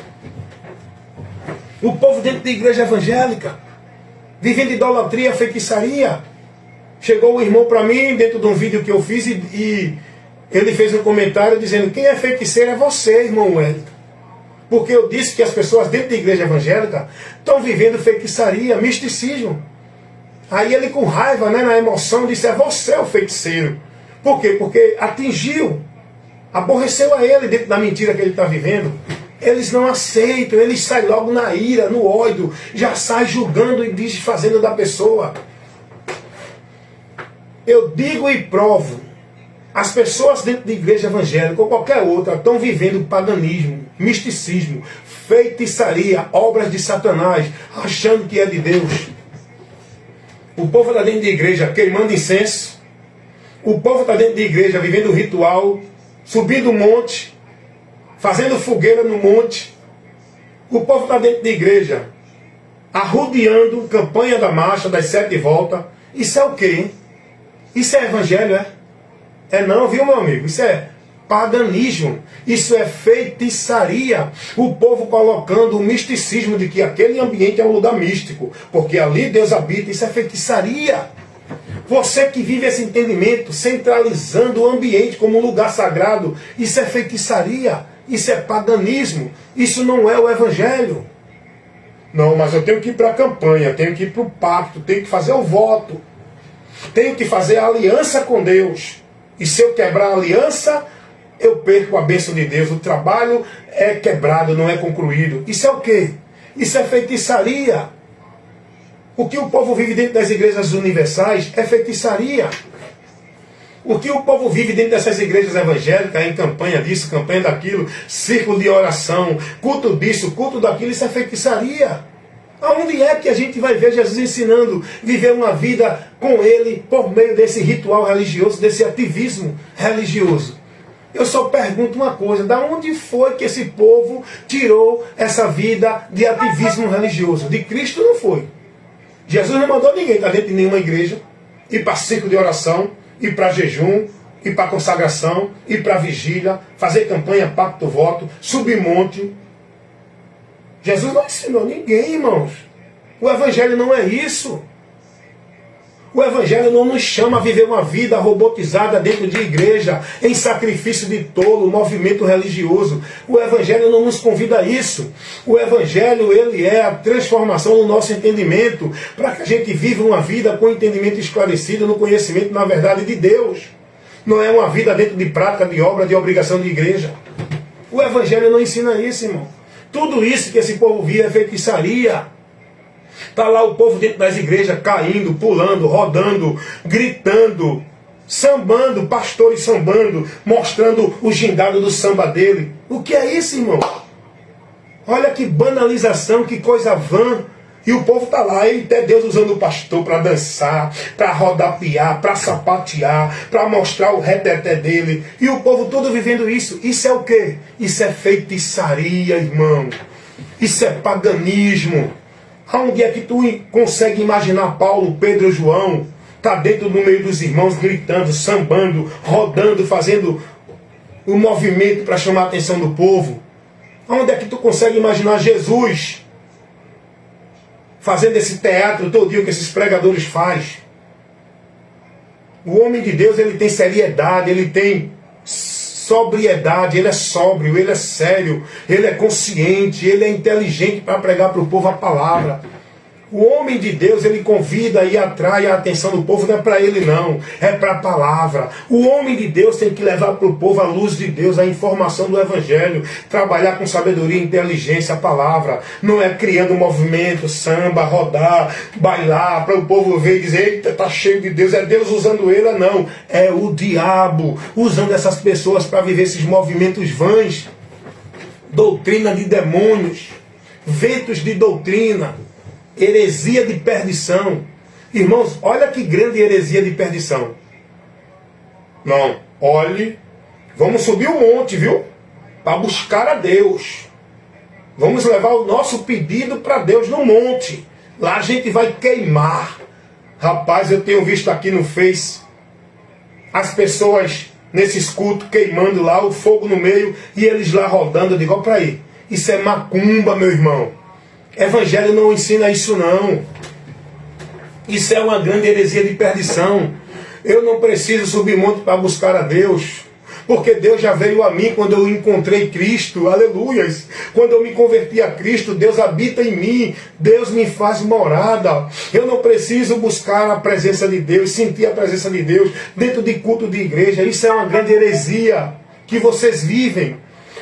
A: O povo dentro da igreja evangélica, vivendo idolatria, feitiçaria. Chegou o irmão para mim, dentro de um vídeo que eu fiz, e ele fez um comentário dizendo: quem é feiticeiro é você, irmão Wellington. Porque eu disse que as pessoas dentro da igreja evangélica estão vivendo feitiçaria, misticismo. Aí ele, com raiva, né, na emoção, disse: é você o feiticeiro. Por quê? Porque atingiu, aborreceu a ele dentro da mentira que ele está vivendo. Eles não aceitam, eles saem logo na ira, no ódio, já saem julgando e desfazendo da pessoa. Eu digo e provo: as pessoas dentro da igreja evangélica ou qualquer outra estão vivendo paganismo, misticismo, feitiçaria, obras de Satanás, achando que é de Deus. O povo está dentro da igreja queimando incenso. O povo está dentro da igreja vivendo ritual, subindo um monte, fazendo fogueira no monte. O povo está dentro da igreja arrodeando campanha da marcha, das 7 voltas. Isso é o quê, hein? Isso é evangelho, é? É não, viu, meu amigo? Isso é paganismo. Isso é feitiçaria. O povo colocando o misticismo de que aquele ambiente é um lugar místico, porque ali Deus habita. Isso é feitiçaria. Você que vive esse entendimento, centralizando o ambiente como um lugar sagrado, isso é feitiçaria. Isso é paganismo. Isso não é o evangelho. Não, mas eu tenho que ir para a campanha, tenho que ir para o pacto, tenho que fazer o voto, tenho que fazer a aliança com Deus. E se eu quebrar a aliança, eu perco a bênção de Deus. O trabalho é quebrado, não é concluído. Isso é o quê? Isso é feitiçaria. O que o povo vive dentro das igrejas universais é feitiçaria. O que o povo vive dentro dessas igrejas evangélicas, em campanha disso, campanha daquilo, círculo de oração, culto disso, culto daquilo, isso é feitiçaria. Aonde é que a gente vai ver Jesus ensinando a viver uma vida com Ele por meio desse ritual religioso, desse ativismo religioso? Eu só pergunto uma coisa: da onde foi que esse povo tirou essa vida de ativismo religioso? De Cristo não foi. Jesus não mandou ninguém estar dentro de nenhuma igreja, ir para círculo de oração, ir para jejum, ir para consagração, ir para vigília, fazer campanha, pacto, voto, subir monte. Jesus não ensinou ninguém, irmãos. O evangelho não é isso. O evangelho não nos chama a viver uma vida robotizada dentro de igreja, em sacrifício de tolo, movimento religioso. O evangelho não nos convida a isso. O evangelho, ele é a transformação do nosso entendimento, para que a gente viva uma vida com entendimento esclarecido, no conhecimento, na verdade de Deus. Não é uma vida dentro de prática, de obra, de obrigação de igreja. O evangelho não ensina isso, irmão. Tudo isso que esse povo via é feitiçaria. Está lá o povo dentro das igrejas caindo, pulando, rodando, gritando, sambando, pastores sambando, mostrando o gingado do samba dele. O que é isso, irmão? Olha que banalização, que coisa vã. E o povo está lá, e até Deus usando o pastor para dançar, para rodapiar, para sapatear, para mostrar o reteté dele. E o povo todo vivendo isso. Isso é o quê? Isso é feitiçaria, irmão. Isso é paganismo. Aonde é que tu consegue imaginar Paulo, Pedro e João? Está dentro do meio dos irmãos, gritando, sambando, rodando, fazendo o movimento para chamar a atenção do povo. Onde é que tu consegue imaginar Jesus fazendo esse teatro todo dia que esses pregadores fazem? O homem de Deus, ele tem seriedade, ele tem sobriedade, ele é sóbrio, ele é sério, ele é consciente, ele é inteligente para pregar para o povo a palavra. O homem de Deus, ele convida e atrai a atenção do povo, não é para ele não, é para a palavra. O homem de Deus tem que levar para o povo a luz de Deus, a informação do Evangelho, trabalhar com sabedoria e inteligência a palavra. Não é criando movimento, samba, rodar, bailar, para o povo ver e dizer, eita, está cheio de Deus, é Deus usando ele, não. É o diabo usando essas pessoas para viver esses movimentos vãs, doutrina de demônios, ventos de doutrina, heresia de perdição. Irmãos, olha que grande heresia de perdição. Não, olhe, vamos subir um monte, viu? Para buscar a Deus. Vamos levar o nosso pedido para Deus no monte. Lá a gente vai queimar. Rapaz, eu tenho visto aqui no Face as pessoas nesses cultos queimando lá, o fogo no meio e eles lá rodando. Eu digo, ó, para aí, isso é macumba, meu irmão. Evangelho não ensina isso não. Isso é uma grande heresia de perdição. Eu não preciso subir monte para buscar a Deus, porque Deus já veio a mim quando eu encontrei Cristo, aleluias. Quando eu me converti a Cristo, Deus habita em mim, Deus me faz morada. Eu não preciso buscar a presença de Deus, sentir a presença de Deus dentro de culto de igreja. Isso é uma grande heresia que vocês vivem.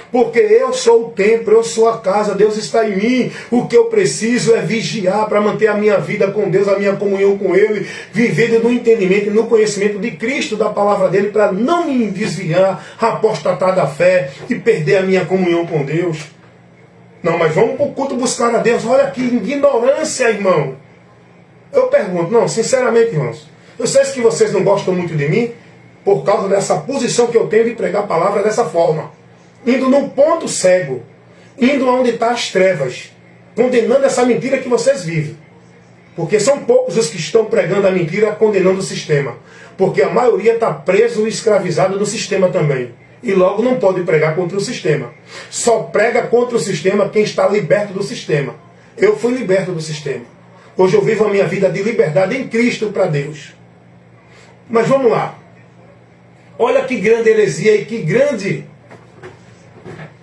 A: Porque eu sou o templo, eu sou a casa, Deus está em mim. O que eu preciso é vigiar para manter a minha vida com Deus, a minha comunhão com Ele, vivendo no entendimento e no conhecimento de Cristo, da palavra dEle, para não me desviar, apostatar da fé e perder a minha comunhão com Deus. Não, mas vamos para o culto buscar a Deus. Olha que ignorância, irmão. Eu pergunto, não, sinceramente, irmãos, eu sei que vocês não gostam muito de mim por causa dessa posição que eu tenho de pregar a palavra dessa forma. Indo num ponto cego, indo onde está as trevas, condenando essa mentira que vocês vivem. Porque são poucos os que estão pregando a mentira, condenando o sistema. Porque a maioria está preso e escravizado no sistema também. E logo não pode pregar contra o sistema. Só prega contra o sistema quem está liberto do sistema. Eu fui liberto do sistema. Hoje eu vivo a minha vida de liberdade em Cristo para Deus. Mas vamos lá. Olha que grande heresia e que grande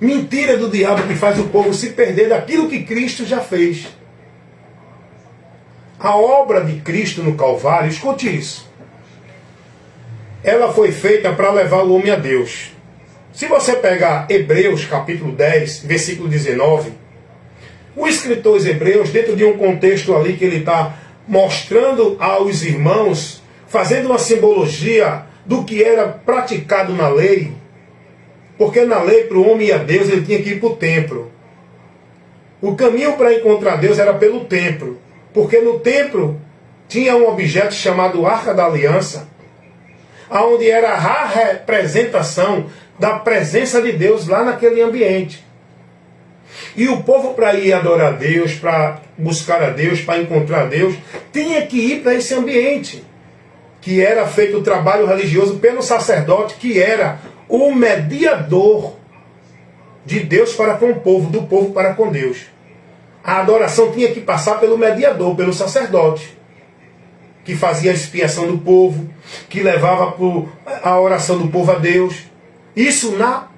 A: mentira do diabo que faz o povo se perder daquilo que Cristo já fez. A obra de Cristo no Calvário, escute isso, ela foi feita para levar o homem a Deus. Se você pegar Hebreus capítulo 10, versículo 19, o escritor aos Hebreus, dentro de um contexto ali que ele está mostrando aos irmãos, fazendo uma simbologia do que era praticado na lei. Porque na lei, para o homem ir a Deus, ele tinha que ir para o templo. O caminho para encontrar Deus era pelo templo. Porque no templo tinha um objeto chamado Arca da Aliança, onde era a representação da presença de Deus lá naquele ambiente. E o povo, para ir adorar a Deus, para buscar a Deus, para encontrar a Deus, tinha que ir para esse ambiente, que era feito o trabalho religioso pelo sacerdote, que era o mediador de Deus para com o povo, do povo para com Deus. A adoração tinha que passar pelo mediador, pelo sacerdote, que fazia a expiação do povo, que levava a oração do povo a Deus. Isso na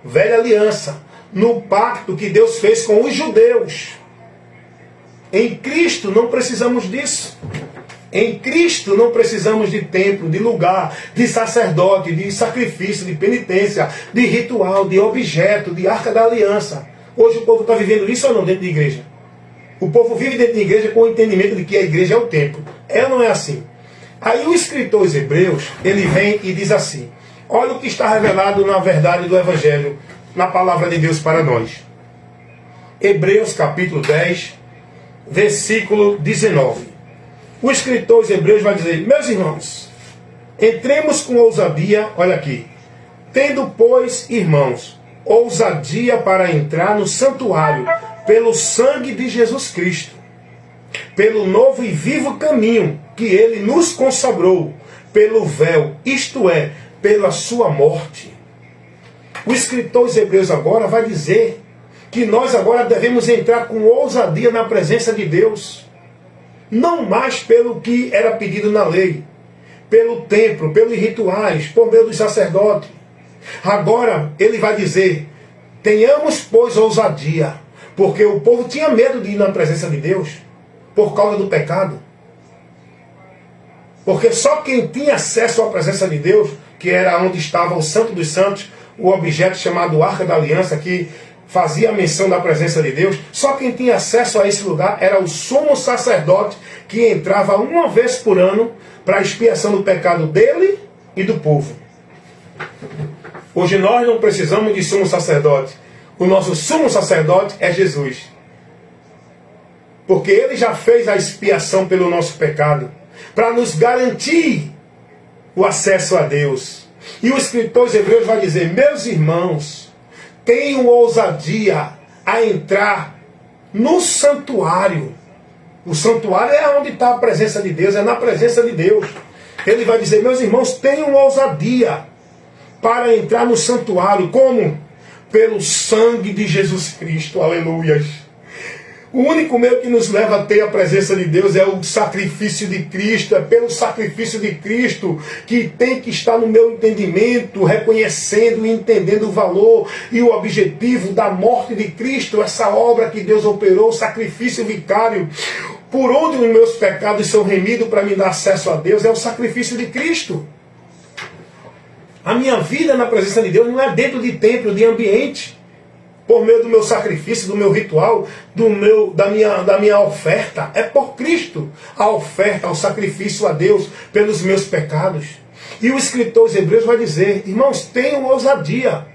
A: velha aliança, no pacto que Deus fez com os judeus. Em Cristo não precisamos disso. Em Cristo não precisamos de templo, de lugar, de sacerdote, de sacrifício, de penitência, de ritual, de objeto, de arca da aliança. Hoje o povo está vivendo isso ou não dentro da igreja? O povo vive dentro da igreja com o entendimento de que a igreja é o templo. É ou não é assim? Aí o escritor aos Hebreus, ele vem e diz assim, olha o que está revelado na verdade do Evangelho, na palavra de Deus para nós. Hebreus capítulo 10, versículo 19. O escritor aos Hebreus vai dizer, meus irmãos, entremos com ousadia, olha aqui, tendo, pois, irmãos, ousadia para entrar no santuário, pelo sangue de Jesus Cristo, pelo novo e vivo caminho que Ele nos consagrou, pelo véu, isto é, pela sua morte. O escritor dos Hebreus agora vai dizer que nós agora devemos entrar com ousadia na presença de Deus. Não mais pelo que era pedido na lei, pelo templo, pelos rituais, por meio dos sacerdotes. Agora ele vai dizer, tenhamos, pois, ousadia, porque o povo tinha medo de ir na presença de Deus, por causa do pecado. Porque só quem tinha acesso à presença de Deus, que era onde estava o Santo dos Santos, o objeto chamado Arca da Aliança, que fazia menção da presença de Deus, só quem tinha acesso a esse lugar era o sumo sacerdote, que entrava uma vez por ano para a expiação do pecado dele e do povo. Hoje nós não precisamos de sumo sacerdote. O nosso sumo sacerdote é Jesus. Porque ele já fez a expiação pelo nosso pecado, para nos garantir o acesso a Deus. E o escritor dos Hebreus vai dizer, meus irmãos, tenham ousadia a entrar no santuário. O santuário é onde está a presença de Deus, é na presença de Deus. Ele vai dizer, meus irmãos, tenham ousadia para entrar no santuário. Como? Pelo sangue de Jesus Cristo. Aleluias. O único meio que nos leva a ter a presença de Deus é o sacrifício de Cristo. É pelo sacrifício de Cristo que tem que estar no meu entendimento, reconhecendo e entendendo o valor e o objetivo da morte de Cristo, essa obra que Deus operou, o sacrifício vicário, por onde os meus pecados são remidos para me dar acesso a Deus, é o sacrifício de Cristo. A minha vida na presença de Deus não é dentro de templo, de ambiente, por meio do meu sacrifício, do meu ritual, da minha oferta. É por Cristo a oferta, o sacrifício a Deus pelos meus pecados. E o escritor dos Hebreus vai dizer, irmãos, tenham ousadia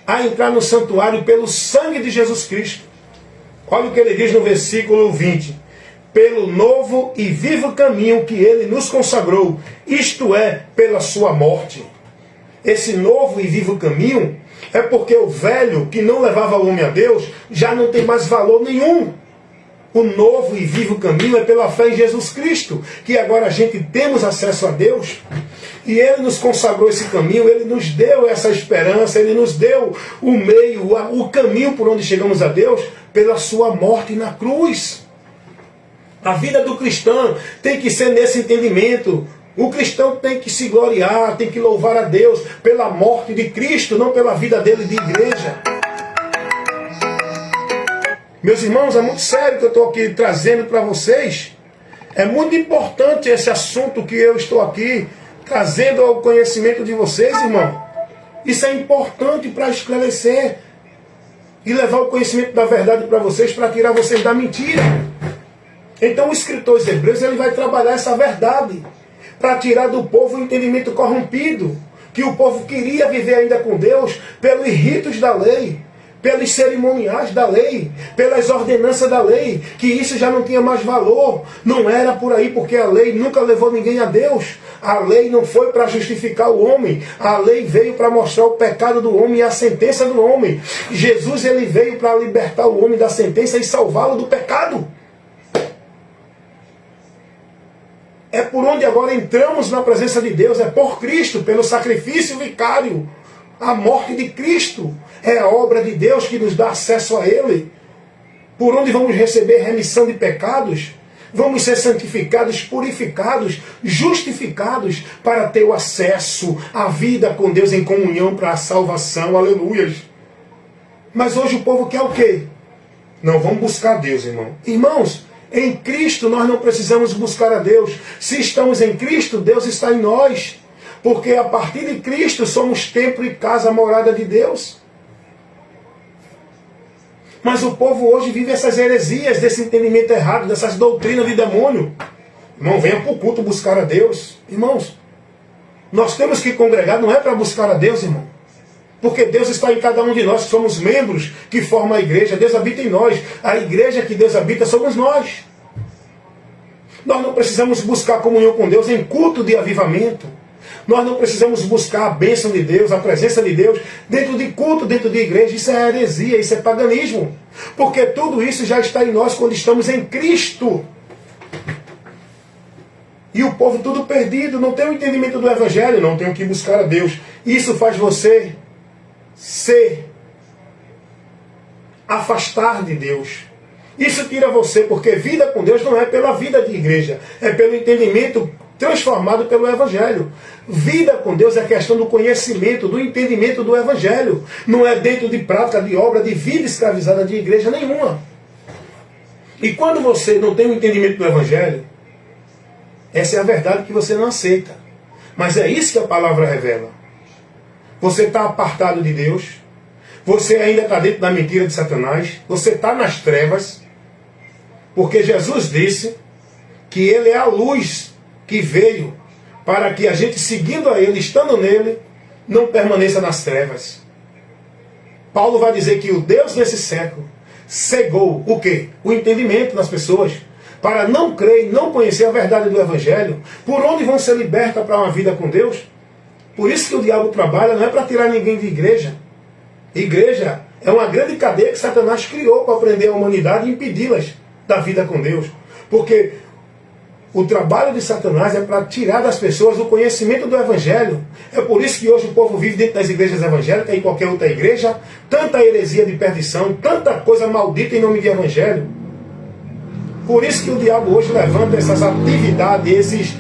A: a entrar no santuário pelo sangue de Jesus Cristo. Olha o que ele diz no versículo 20. Pelo novo e vivo caminho que ele nos consagrou, isto é, pela sua morte. Esse novo e vivo caminho é porque o velho, que não levava o homem a Deus, já não tem mais valor nenhum. O novo e vivo caminho é pela fé em Jesus Cristo, que agora a gente temos acesso a Deus, e Ele nos consagrou esse caminho, Ele nos deu essa esperança, Ele nos deu o meio, o caminho por onde chegamos a Deus, pela sua morte na cruz. A vida do cristão tem que ser nesse entendimento. O cristão tem que se gloriar, tem que louvar a Deus pela morte de Cristo, não pela vida dele de igreja. Meus irmãos, é muito sério que eu estou aqui trazendo para vocês. É muito importante esse assunto que eu estou aqui trazendo ao conhecimento de vocês, irmão. Isso é importante para esclarecer e levar o conhecimento da verdade para vocês, para tirar vocês da mentira. Então o escritor dos Hebreus, ele vai trabalhar essa verdade para tirar do povo o entendimento corrompido, que o povo queria viver ainda com Deus pelos ritos da lei, pelos cerimoniais da lei, pelas ordenanças da lei, que isso já não tinha mais valor. Não era por aí, porque a lei nunca levou ninguém a Deus. A lei não foi para justificar o homem, a lei veio para mostrar o pecado do homem e a sentença do homem. Jesus, ele veio para libertar o homem da sentença e salvá-lo do pecado. É por onde agora entramos na presença de Deus, é por Cristo, pelo sacrifício vicário. A morte de Cristo é a obra de Deus que nos dá acesso a Ele. Por onde vamos receber remissão de pecados, vamos ser santificados, purificados, justificados para ter o acesso à vida com Deus em comunhão para a salvação. Aleluias. Mas hoje o povo quer o quê? Não, vamos buscar Deus, irmão. Irmãos, em Cristo nós não precisamos buscar a Deus. Se estamos em Cristo, Deus está em nós. Porque a partir de Cristo somos templo e casa, morada de Deus. Mas o povo hoje vive essas heresias, desse entendimento errado, dessas doutrinas de demônio. Irmão, venha para o culto buscar a Deus. Irmãos, nós temos que congregar, não é para buscar a Deus, irmão. Porque Deus está em cada um de nós, que somos membros que formam a igreja. Deus habita em nós. A igreja que Deus habita somos nós. Nós não precisamos buscar comunhão com Deus em culto de avivamento. Nós não precisamos buscar a bênção de Deus, a presença de Deus, dentro de culto, dentro de igreja. Isso é heresia, isso é paganismo. Porque tudo isso já está em nós quando estamos em Cristo. E o povo tudo perdido, não tem o entendimento do Evangelho, não tem o que buscar a Deus. Isso faz você se afastar de Deus. Isso tira você, porque vida com Deus não é pela vida de igreja, é pelo entendimento transformado pelo Evangelho. Vida com Deus é questão do conhecimento, do entendimento do Evangelho. Não é dentro de prática, de obra, de vida escravizada de igreja nenhuma. E quando você não tem o entendimento do Evangelho, essa é a verdade que você não aceita. Mas é isso que a palavra revela. Você está apartado de Deus, você ainda está dentro da mentira de Satanás, você está nas trevas, porque Jesus disse que Ele é a luz que veio para que a gente, seguindo a Ele, estando nele, não permaneça nas trevas. Paulo vai dizer que o Deus desse século cegou o quê? O entendimento das pessoas, para não crer e não conhecer a verdade do Evangelho, por onde vão ser libertas para uma vida com Deus. Por isso que o diabo trabalha, não é para tirar ninguém de igreja. Igreja é uma grande cadeia que Satanás criou para prender a humanidade e impedi-las da vida com Deus. Porque o trabalho de Satanás é para tirar das pessoas o conhecimento do Evangelho. É por isso que hoje o povo vive dentro das igrejas evangélicas e em qualquer outra igreja, tanta heresia de perdição, tanta coisa maldita em nome de Evangelho. Por isso que o diabo hoje levanta essas atividades,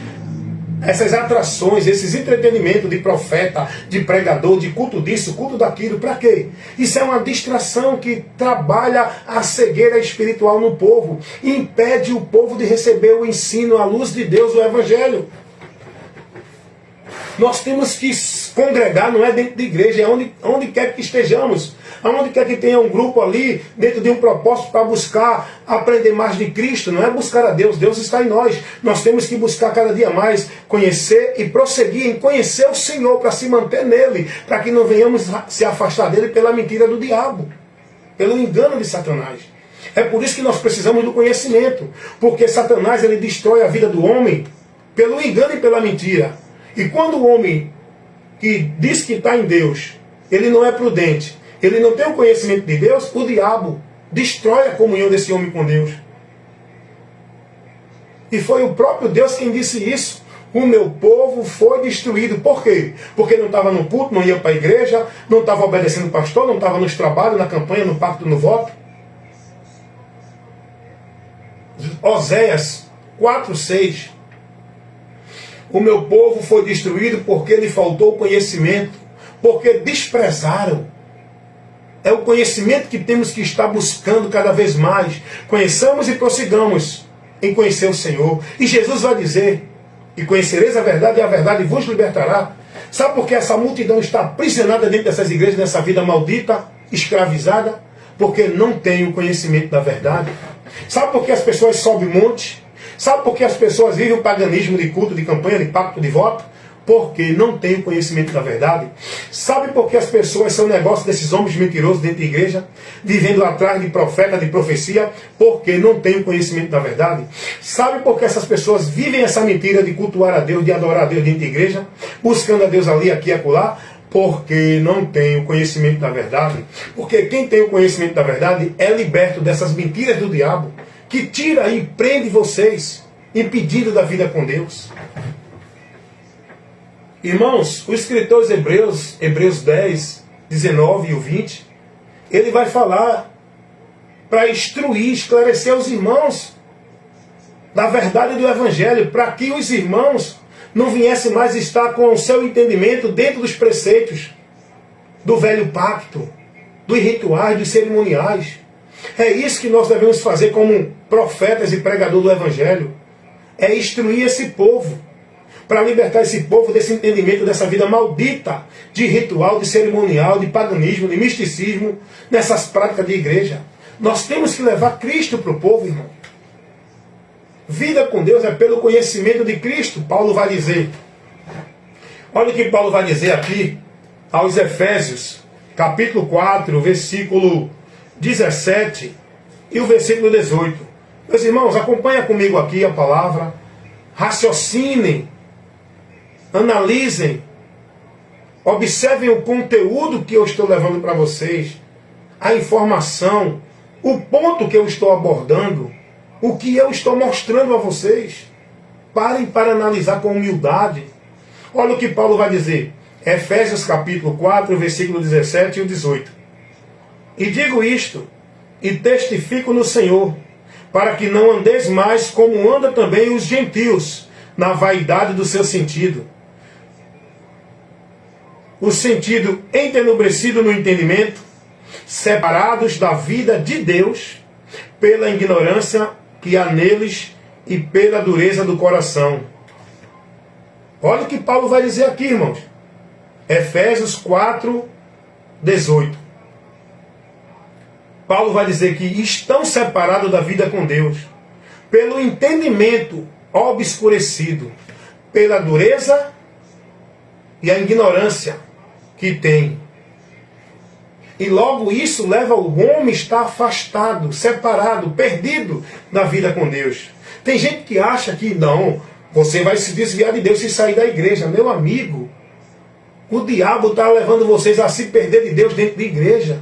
A: essas atrações, esses entretenimentos de profeta, de pregador, de culto disso, culto daquilo. Para quê? Isso é uma distração que trabalha a cegueira espiritual no povo. E impede o povo de receber o ensino, a luz de Deus, o Evangelho. Nós temos que congregar, não é dentro de igreja, é onde quer que estejamos. Aonde quer que tenha um grupo ali, dentro de um propósito para buscar aprender mais de Cristo, não é buscar a Deus, Deus está em nós. Nós temos que buscar cada dia mais, conhecer e prosseguir em conhecer o Senhor, para se manter nele, para que não venhamos se afastar dele pela mentira do diabo, pelo engano de Satanás. É por isso que nós precisamos do conhecimento, porque Satanás ele destrói a vida do homem pelo engano e pela mentira. E quando o homem que diz que está em Deus, ele não é prudente, ele não tem o conhecimento de Deus, o diabo destrói a comunhão desse homem com Deus. E foi o próprio Deus quem disse isso. O meu povo foi destruído. Por quê? Porque não estava no culto, não ia para a igreja, não estava obedecendo o pastor, não estava nos trabalhos, na campanha, no pacto, no voto. Oséias 4:6. O meu povo foi destruído porque lhe faltou conhecimento, porque desprezaram. É o conhecimento que temos que estar buscando cada vez mais. Conheçamos e prossigamos em conhecer o Senhor. E Jesus vai dizer, e conhecereis a verdade, e a verdade vos libertará. Sabe por que essa multidão está aprisionada dentro dessas igrejas, nessa vida maldita, escravizada? Porque não tem o conhecimento da verdade. Sabe por que as pessoas sobem monte? Sabe por que as pessoas vivem o paganismo de culto, de campanha, de pacto, de voto? Porque não tem o conhecimento da verdade. Sabe por que as pessoas são negócio desses homens mentirosos dentro da igreja, vivendo atrás de profeta, de profecia? Porque não tem o conhecimento da verdade. Sabe por que essas pessoas vivem essa mentira de cultuar a Deus, de adorar a Deus dentro da igreja, buscando a Deus ali, aqui e acolá? Porque não tem o conhecimento da verdade. Porque quem tem o conhecimento da verdade é liberto dessas mentiras do diabo, que tira e prende vocês, impedindo da vida com Deus. Irmãos, o escritor aos Hebreus, Hebreus 10, 19 e o 20, ele vai falar para instruir, esclarecer os irmãos da verdade do Evangelho, para que os irmãos não viessem mais estar com o seu entendimento dentro dos preceitos do velho pacto, dos rituais, dos cerimoniais. É isso que nós devemos fazer como profetas e pregadores do Evangelho. É instruir esse povo, para libertar esse povo desse entendimento, dessa vida maldita de ritual, de cerimonial, de paganismo, de misticismo, nessas práticas de igreja. Nós temos que levar Cristo para o povo, irmão. Vida com Deus é pelo conhecimento de Cristo, Paulo vai dizer. Olha o que Paulo vai dizer aqui aos Efésios, capítulo 4, versículo 17 e o versículo 18. Meus irmãos, acompanha comigo aqui a palavra, raciocinem, analisem, observem o conteúdo que eu estou levando para vocês, a informação, o ponto que eu estou abordando, o que eu estou mostrando a vocês. Parem para analisar com humildade. Olha o que Paulo vai dizer. Efésios capítulo 4, versículo 17 e o 18. E digo isto, e testifico no Senhor, para que não andeis mais como andam também os gentios, na vaidade do seu sentido. O sentido entenebrecido no entendimento, separados da vida de Deus, pela ignorância que há neles e pela dureza do coração. Olha o que Paulo vai dizer aqui, irmãos. Efésios 4, 18. Paulo vai dizer que estão separados da vida com Deus, pelo entendimento obscurecido, pela dureza e a ignorância que tem. E logo isso leva o homem a estar afastado, separado, perdido da vida com Deus. Tem gente que acha que não, você vai se desviar de Deus se sair da igreja. Meu amigo, o diabo está levando vocês a se perder de Deus dentro da igreja.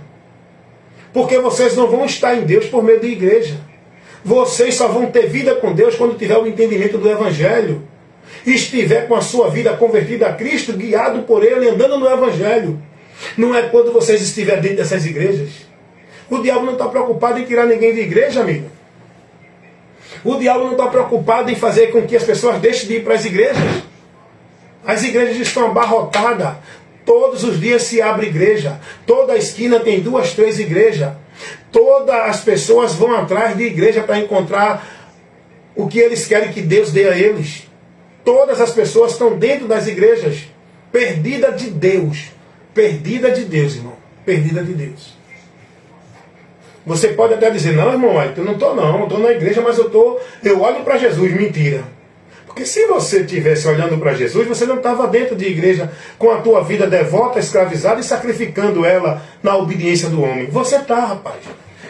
A: Porque vocês não vão estar em Deus por meio da igreja. Vocês só vão ter vida com Deus quando tiver o entendimento do Evangelho. E estiver com a sua vida convertida a Cristo, guiado por Ele, andando no Evangelho. Não é quando vocês estiverem dentro dessas igrejas. O diabo não está preocupado em tirar ninguém de igreja, amigo. O diabo não está preocupado em fazer com que as pessoas deixem de ir para as igrejas. As igrejas estão abarrotadas. Todos os dias se abre igreja. Toda a esquina tem 2, 3 igrejas. Todas as pessoas vão atrás de igreja para encontrar o que eles querem que Deus dê a eles. Todas as pessoas estão dentro das igrejas. Perdida de Deus. Perdida de Deus, irmão. Perdida de Deus. Você pode até dizer, não, irmão, eu não estou não. Eu estou na igreja, mas eu olho para Jesus. Mentira. Porque se você estivesse olhando para Jesus, você não estava dentro de igreja com a tua vida devota, escravizada e sacrificando ela na obediência do homem. Você está, rapaz.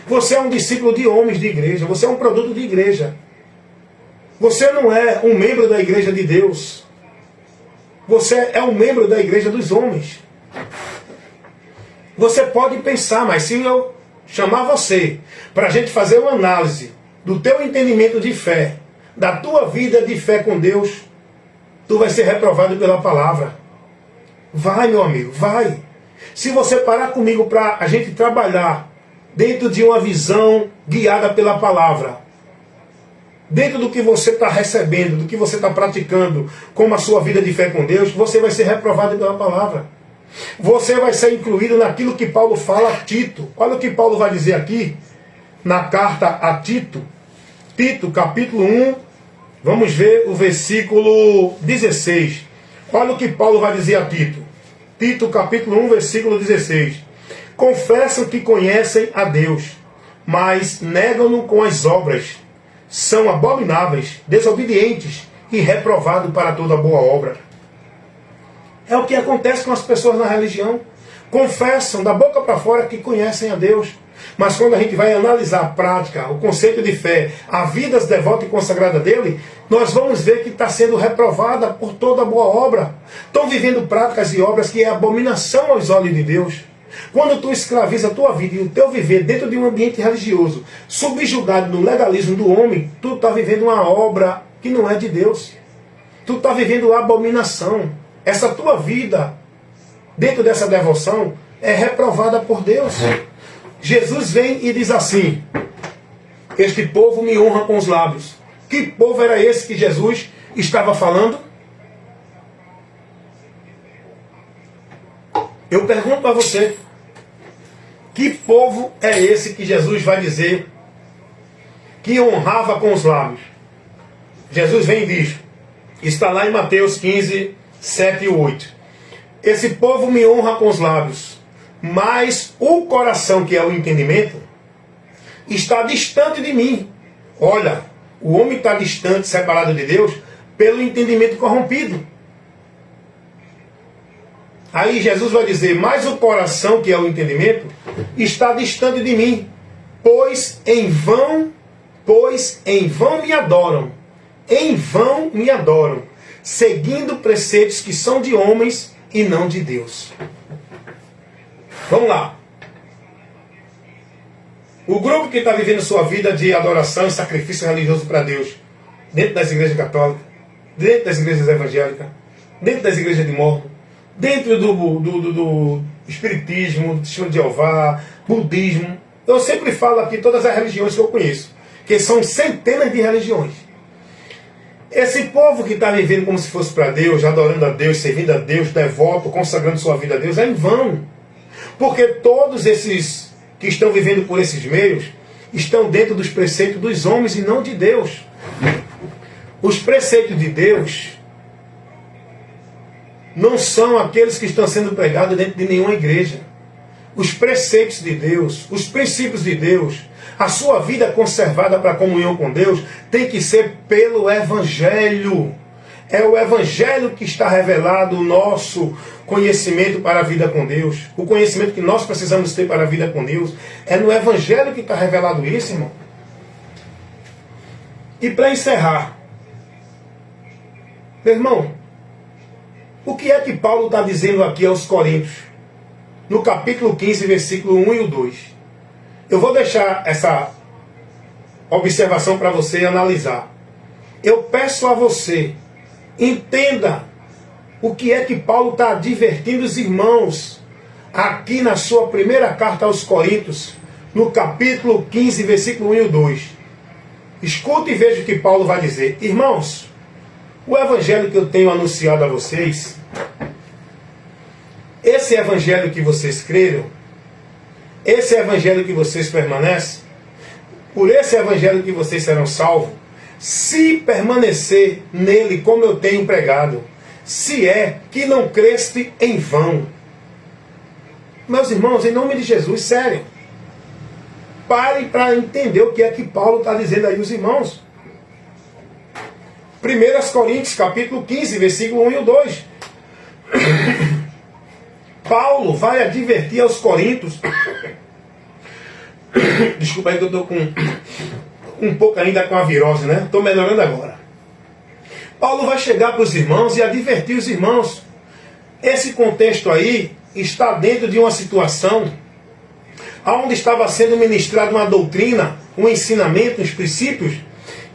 A: Você é um discípulo de homens de igreja. Você é um produto de igreja. Você não é um membro da igreja de Deus. Você é um membro da igreja dos homens. Você pode pensar, mas se eu chamar você para a gente fazer uma análise do teu entendimento de fé, da tua vida de fé com Deus, tu vai ser reprovado pela palavra. Vai, meu amigo, vai. Se você parar comigo para a gente trabalhar dentro de uma visão guiada pela palavra, dentro do que você está recebendo, do que você está praticando, como a sua vida de fé com Deus, você vai ser reprovado pela palavra. Você vai ser incluído naquilo que Paulo fala a Tito. Olha o que Paulo vai dizer aqui, na carta a Tito. Tito, capítulo 1, vamos ver o versículo 16. Olha o que Paulo vai dizer a Tito. Tito, capítulo 1, versículo 16. Confessam que conhecem a Deus, mas negam-no com as obras. São abomináveis, desobedientes e reprovados para toda boa obra. É o que acontece com as pessoas na religião. Confessam da boca para fora que conhecem a Deus. Mas quando a gente vai analisar a prática, o conceito de fé, a vida devota e consagrada dele, nós vamos ver que está sendo reprovada por toda boa obra. Estão vivendo práticas e obras que é abominação aos olhos de Deus. Quando tu escraviza a tua vida e o teu viver dentro de um ambiente religioso, subjugado no legalismo do homem, tu está vivendo uma obra que não é de Deus. Tu está vivendo abominação. Essa tua vida, dentro dessa devoção, é reprovada por Deus. Jesus vem e diz assim, este povo me honra com os lábios. Que povo era esse que Jesus estava falando? Eu pergunto a você, que povo é esse que Jesus vai dizer que honrava com os lábios? Jesus vem e diz, está lá em Mateus 15, 7 e 8. Esse povo me honra com os lábios, mas o coração, que é o entendimento, está distante de mim. Olha, o homem está distante, separado de Deus, pelo entendimento corrompido. Aí Jesus vai dizer, mas o coração, que é o entendimento, está distante de mim, pois em vão me adoram. Em vão me adoram, seguindo preceitos que são de homens e não de Deus. Vamos lá. O grupo que está vivendo sua vida de adoração e sacrifício religioso para Deus, dentro das igrejas católicas, dentro das igrejas evangélicas, dentro das igrejas de mormon, dentro do espiritismo, do Testemunho de Jeová, budismo. Eu sempre falo aqui todas as religiões que eu conheço, que são centenas de religiões. Esse povo que está vivendo como se fosse para Deus, adorando a Deus, servindo a Deus, devoto, consagrando sua vida a Deus, é em vão. Porque todos esses que estão vivendo por esses meios estão dentro dos preceitos dos homens e não de Deus. Os preceitos de Deus não são aqueles que estão sendo pregados dentro de nenhuma igreja. Os preceitos de Deus, os princípios de Deus, a sua vida conservada para a comunhão com Deus, tem que ser pelo Evangelho. É o Evangelho que está revelado o nosso conhecimento para a vida com Deus. O conhecimento que nós precisamos ter para a vida com Deus. É no Evangelho que está revelado isso, irmão. E para encerrar, meu irmão, o que é que Paulo está dizendo aqui aos Coríntios? No capítulo 15, versículo 1 e o 2. Eu vou deixar essa observação para você analisar. Eu peço a você, entenda o que é que Paulo está advertindo os irmãos aqui na sua primeira carta aos Coríntios, no capítulo 15, versículo 1 e o 2. Escute e veja o que Paulo vai dizer. Irmãos, o evangelho que eu tenho anunciado a vocês, esse evangelho que vocês creram, esse evangelho que vocês permanecem, por esse evangelho que vocês serão salvos, se permanecer nele como eu tenho pregado, se é que não creste em vão. Meus irmãos, em nome de Jesus, sério, parem para entender o que é que Paulo está dizendo aí aos irmãos. 1 Coríntios, capítulo 15, versículo 1 e o 2. Paulo vai advertir aos Coríntios. Desculpa aí que eu estou com um pouco ainda com a virose, né? Estou melhorando agora. Paulo vai chegar para os irmãos e advertir os irmãos. Esse contexto aí está dentro de uma situação onde estava sendo ministrada uma doutrina, um ensinamento, uns princípios,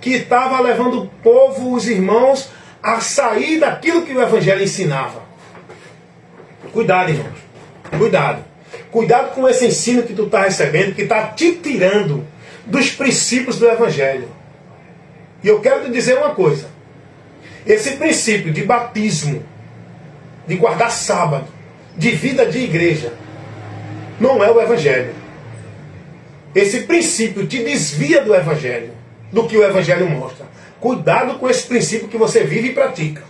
A: que estava levando o povo, os irmãos, a sair daquilo que o Evangelho ensinava. Cuidado, irmãos. Cuidado. Cuidado com esse ensino que tu está recebendo, que está te tirando dos princípios do Evangelho. E eu quero te dizer uma coisa. Esse princípio de batismo, de guardar sábado, de vida de igreja, não é o Evangelho. Esse princípio te desvia do Evangelho, do que o Evangelho mostra. Cuidado com esse princípio que você vive e pratica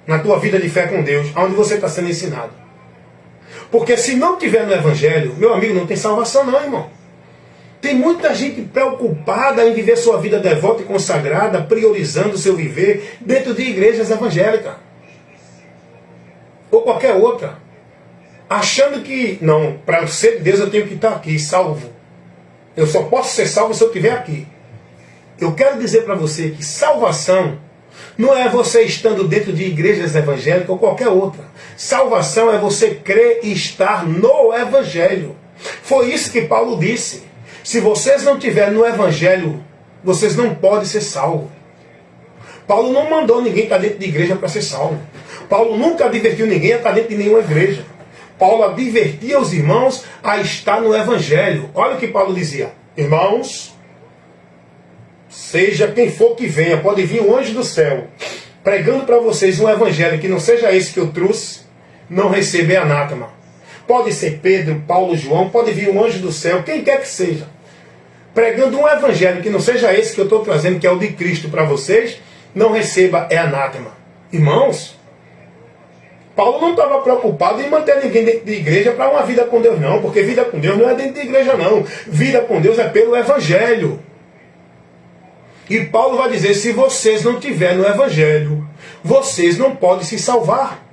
A: na tua vida de fé com Deus, onde você está sendo ensinado. Porque se não tiver no Evangelho, meu amigo, não tem salvação não, irmão. Tem muita gente preocupada em viver sua vida devota e consagrada, priorizando o seu viver dentro de igrejas evangélicas. Ou qualquer outra. Achando que, não, para ser de Deus eu tenho que estar aqui, salvo. Eu só posso ser salvo se eu estiver aqui. Eu quero dizer para você que salvação não é você estando dentro de igrejas evangélicas ou qualquer outra. Salvação é você crer e estar no Evangelho. Foi isso que Paulo disse. Se vocês não estiverem no Evangelho, vocês não podem ser salvos. Paulo não mandou ninguém estar dentro de igreja para ser salvo. Paulo nunca advertiu ninguém a estar dentro de nenhuma igreja. Paulo advertia os irmãos a estar no Evangelho. Olha o que Paulo dizia. Irmãos, seja quem for que venha, pode vir um anjo do céu, pregando para vocês um evangelho que não seja esse que eu trouxe, não receber anátema. Pode ser Pedro, Paulo, João, pode vir um anjo do céu, quem quer que seja, pregando um evangelho que não seja esse que eu estou trazendo, que é o de Cristo para vocês, não receba anátema. Irmãos, Paulo não estava preocupado em manter ninguém dentro de igreja para uma vida com Deus, não, porque vida com Deus não é dentro de igreja, não. Vida com Deus é pelo Evangelho. E Paulo vai dizer, se vocês não estiverem no Evangelho, vocês não podem se salvar.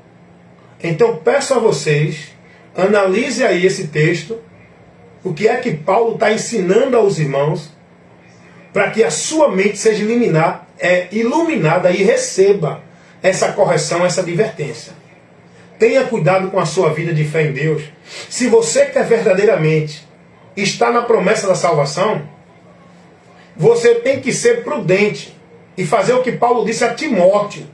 A: Então peço a vocês, analise aí esse texto, o que é que Paulo está ensinando aos irmãos, para que a sua mente seja iluminada e receba essa correção, essa advertência. Tenha cuidado com a sua vida de fé em Deus. Se você quer verdadeiramente estar na promessa da salvação, você tem que ser prudente e fazer o que Paulo disse a Timóteo.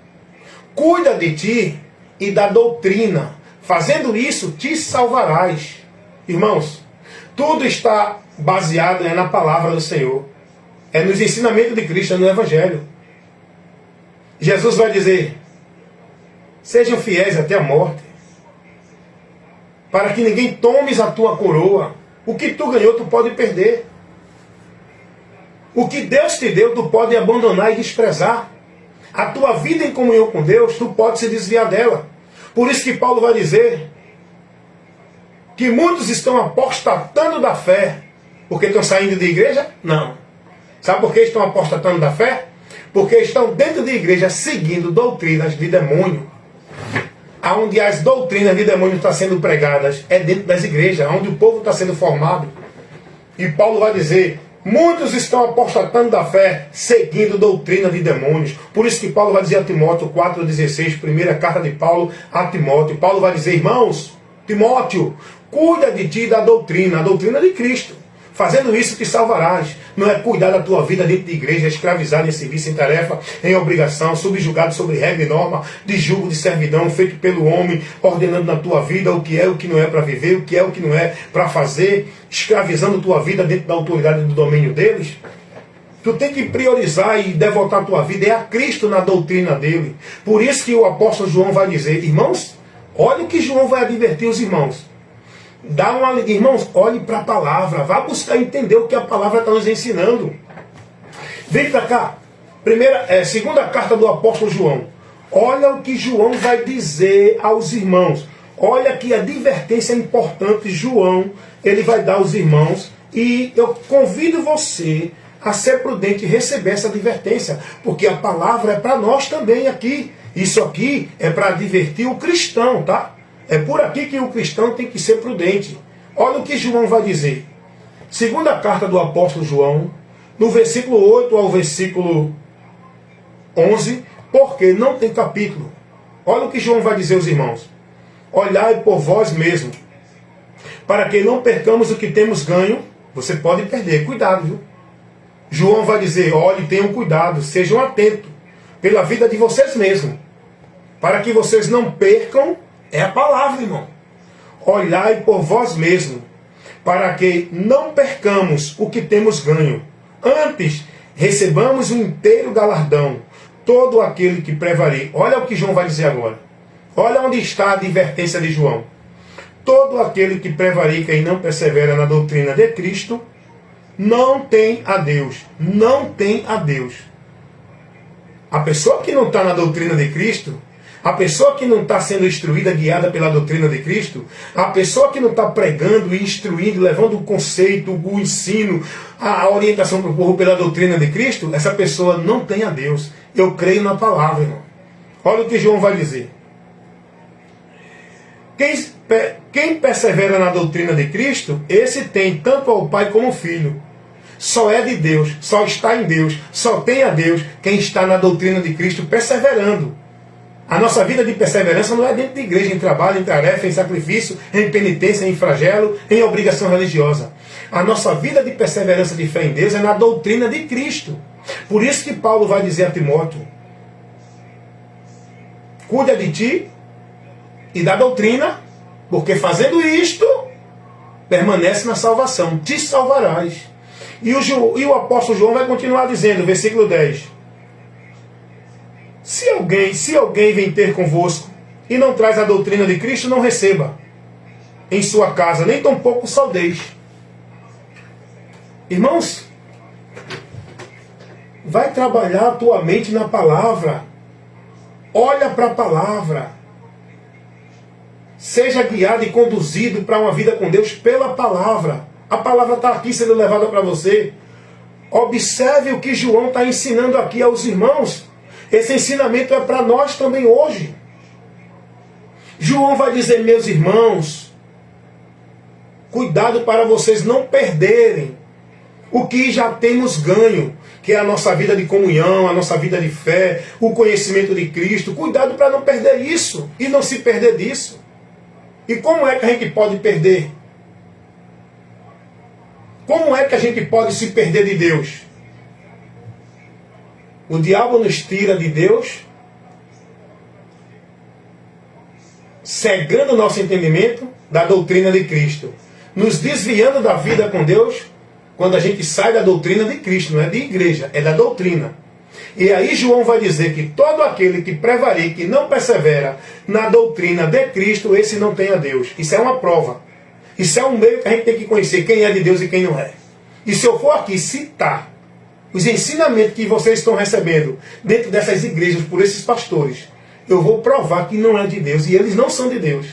A: Cuida de ti e da doutrina. Fazendo isso, te salvarás. Irmãos, tudo está baseado na palavra do Senhor. É nos ensinamentos de Cristo, é no Evangelho. Jesus vai dizer: sejam fiéis até a morte, para que ninguém tomes a tua coroa. O que tu ganhou, tu pode perder. O que Deus te deu, tu pode abandonar e desprezar. A tua vida em comunhão com Deus, tu pode se desviar dela. Por isso que Paulo vai dizer que muitos estão apostatando da fé. Porque estão saindo de igreja? Não. Sabe por que estão apostatando da fé? Porque estão dentro de igreja seguindo doutrinas de demônio. Onde as doutrinas de demônio estão sendo pregadas é dentro das igrejas, onde o povo está sendo formado. E Paulo vai dizer: muitos estão apostatando da fé, seguindo doutrina de demônios. Por isso que Paulo vai dizer a Timóteo 4,16, primeira carta de Paulo a Timóteo. Paulo vai dizer: irmãos, Timóteo, cuida de ti e da doutrina, a doutrina de Cristo. Fazendo isso te salvarás. Não é cuidar da tua vida dentro de igreja, escravizado em serviço, em tarefa, em obrigação, subjugado sobre regra e norma, de julgo de servidão, feito pelo homem, ordenando na tua vida o que é e o que não é para viver, o que é e o que não é para fazer, escravizando tua vida dentro da autoridade do domínio deles. Tu tem que priorizar e devotar a tua vida é a Cristo na doutrina dele. Por isso que o apóstolo João vai dizer: irmãos, olha o que João vai advertir os irmãos. Irmãos, olhe para a palavra, vá buscar entender o que a palavra está nos ensinando. Vem para cá. Segunda carta do apóstolo João. Olha o que João vai dizer aos irmãos. Olha que advertência importante João, ele vai dar aos irmãos. E eu convido você a ser prudente e receber essa advertência. Porque a palavra é para nós também aqui. Isso aqui é para advertir o cristão, tá? É por aqui que o cristão tem que ser prudente. Olha o que João vai dizer. Segunda carta do apóstolo João, no versículo 8 ao versículo 11, porque não tem capítulo. Olha o que João vai dizer aos irmãos. Olhai por vós mesmos, para que não percamos o que temos ganho. Você pode perder, cuidado, viu? João vai dizer: olhe, tenham cuidado, sejam atentos, pela vida de vocês mesmos, para que vocês não percam. É a palavra, irmão. Olhai por vós mesmos, para que não percamos o que temos ganho. Antes, recebamos um inteiro galardão, todo aquele que prevalecer. Olha o que João vai dizer agora. Olha onde está a advertência de João. Todo aquele que prevarica e não persevera na doutrina de Cristo, não tem a Deus. Não tem a Deus. A pessoa que não está na doutrina de Cristo, a pessoa que não está sendo instruída, guiada pela doutrina de Cristo, a pessoa que não está pregando e instruindo, levando o conceito, o ensino, a orientação para o povo pela doutrina de Cristo, essa pessoa não tem a Deus. Eu creio na palavra, irmão. Olha o que João vai dizer. Quem persevera na doutrina de Cristo, esse tem tanto ao Pai como ao Filho. Só é de Deus, só está em Deus, só tem a Deus quem está na doutrina de Cristo perseverando. A nossa vida de perseverança não é dentro de igreja, em trabalho, em tarefa, em sacrifício, em penitência, em flagelo, em obrigação religiosa. A nossa vida de perseverança de fé em Deus é na doutrina de Cristo. Por isso que Paulo vai dizer a Timóteo: cuida de ti e da doutrina, porque fazendo isto, permanece na salvação, te salvarás. E o apóstolo João vai continuar dizendo, versículo 10. Se alguém vem ter convosco e não traz a doutrina de Cristo, não receba em sua casa, nem tampouco saudeis. Irmãos, vai trabalhar a tua mente na palavra. Olha para a palavra. Seja guiado e conduzido para uma vida com Deus pela palavra. A palavra está aqui sendo levada para você. Observe o que João está ensinando aqui aos irmãos. Esse ensinamento é para nós também hoje. João vai dizer: meus irmãos, cuidado para vocês não perderem o que já temos ganho, que é a nossa vida de comunhão, a nossa vida de fé, o conhecimento de Cristo. Cuidado para não perder isso e não se perder disso. E como é que a gente pode perder? Como é que a gente pode se perder de Deus? O diabo nos tira de Deus cegando o nosso entendimento da doutrina de Cristo, nos desviando da vida com Deus, quando a gente sai da doutrina de Cristo, não é de igreja, é da doutrina. E aí João vai dizer que todo aquele que prevarica e não persevera na doutrina de Cristo, esse não tem a Deus. Isso é uma prova. Isso é um meio que a gente tem que conhecer quem é de Deus e quem não é. E se eu for aqui citar os ensinamentos que vocês estão recebendo dentro dessas igrejas por esses pastores, eu vou provar que não é de Deus. E eles não são de Deus.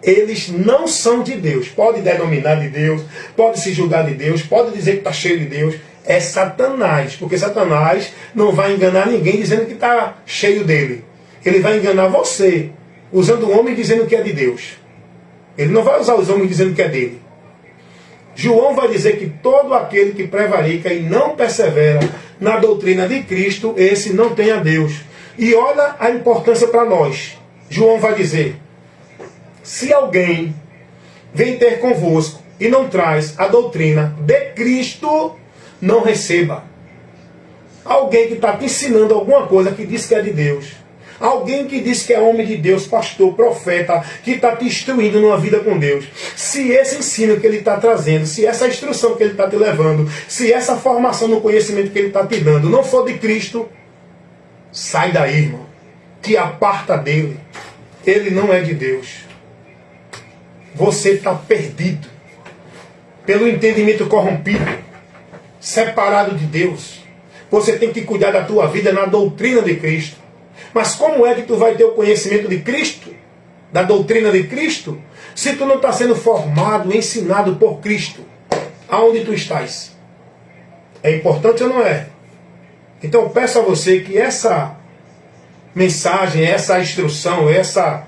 A: Eles não são de Deus. Pode denominar de Deus, pode se julgar de Deus, pode dizer que está cheio de Deus. É Satanás, porque Satanás não vai enganar ninguém dizendo que está cheio dele. Ele vai enganar você, usando o homem dizendo que é de Deus. Ele não vai usar os homens dizendo que é dele. João vai dizer que todo aquele que prevarica e não persevera na doutrina de Cristo, esse não tem a Deus. E olha a importância para nós. João vai dizer: se alguém vem ter convosco e não traz a doutrina de Cristo, não receba. Alguém que está te ensinando alguma coisa que diz que é de Deus. Alguém que diz que é homem de Deus, pastor, profeta, que está te instruindo numa vida com Deus. Se esse ensino que ele está trazendo, se essa instrução que ele está te levando, se essa formação no conhecimento que ele está te dando não for de Cristo, sai daí, irmão. Te aparta dele. Ele não é de Deus. Você está perdido pelo entendimento corrompido, separado de Deus. Você tem que cuidar da tua vida na doutrina de Cristo. Mas como é que tu vai ter o conhecimento de Cristo, da doutrina de Cristo, se tu não está sendo formado, ensinado por Cristo? Aonde tu estás? É importante ou não é? Então eu peço a você que essa mensagem, essa instrução, essa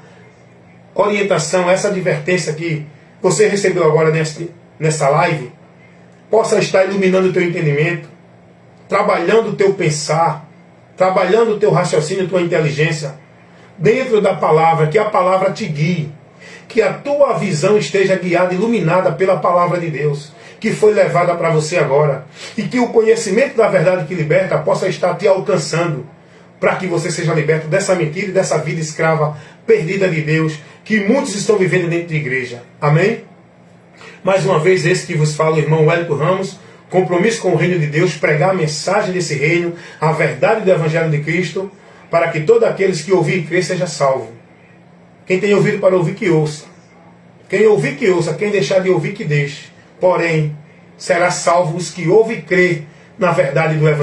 A: orientação, essa advertência que você recebeu agora nessa live, possa estar iluminando o teu entendimento, trabalhando o teu pensar, trabalhando o teu raciocínio, a tua inteligência, dentro da palavra, que a palavra te guie, que a tua visão esteja guiada, iluminada pela palavra de Deus, que foi levada para você agora, e que o conhecimento da verdade que liberta possa estar te alcançando, para que você seja liberto dessa mentira e dessa vida escrava, perdida de Deus, que muitos estão vivendo dentro de igreja. Amém? Mais uma vez, esse que vos fala o irmão Wellington Ramos, compromisso com o reino de Deus, pregar a mensagem desse reino, a verdade do Evangelho de Cristo, para que todos aqueles que ouvir e crer seja salvo. Quem tem ouvido para ouvir, que ouça. Quem ouvir, que ouça. Quem deixar de ouvir, que deixe. Porém, será salvo os que ouvem e crê na verdade do Evangelho.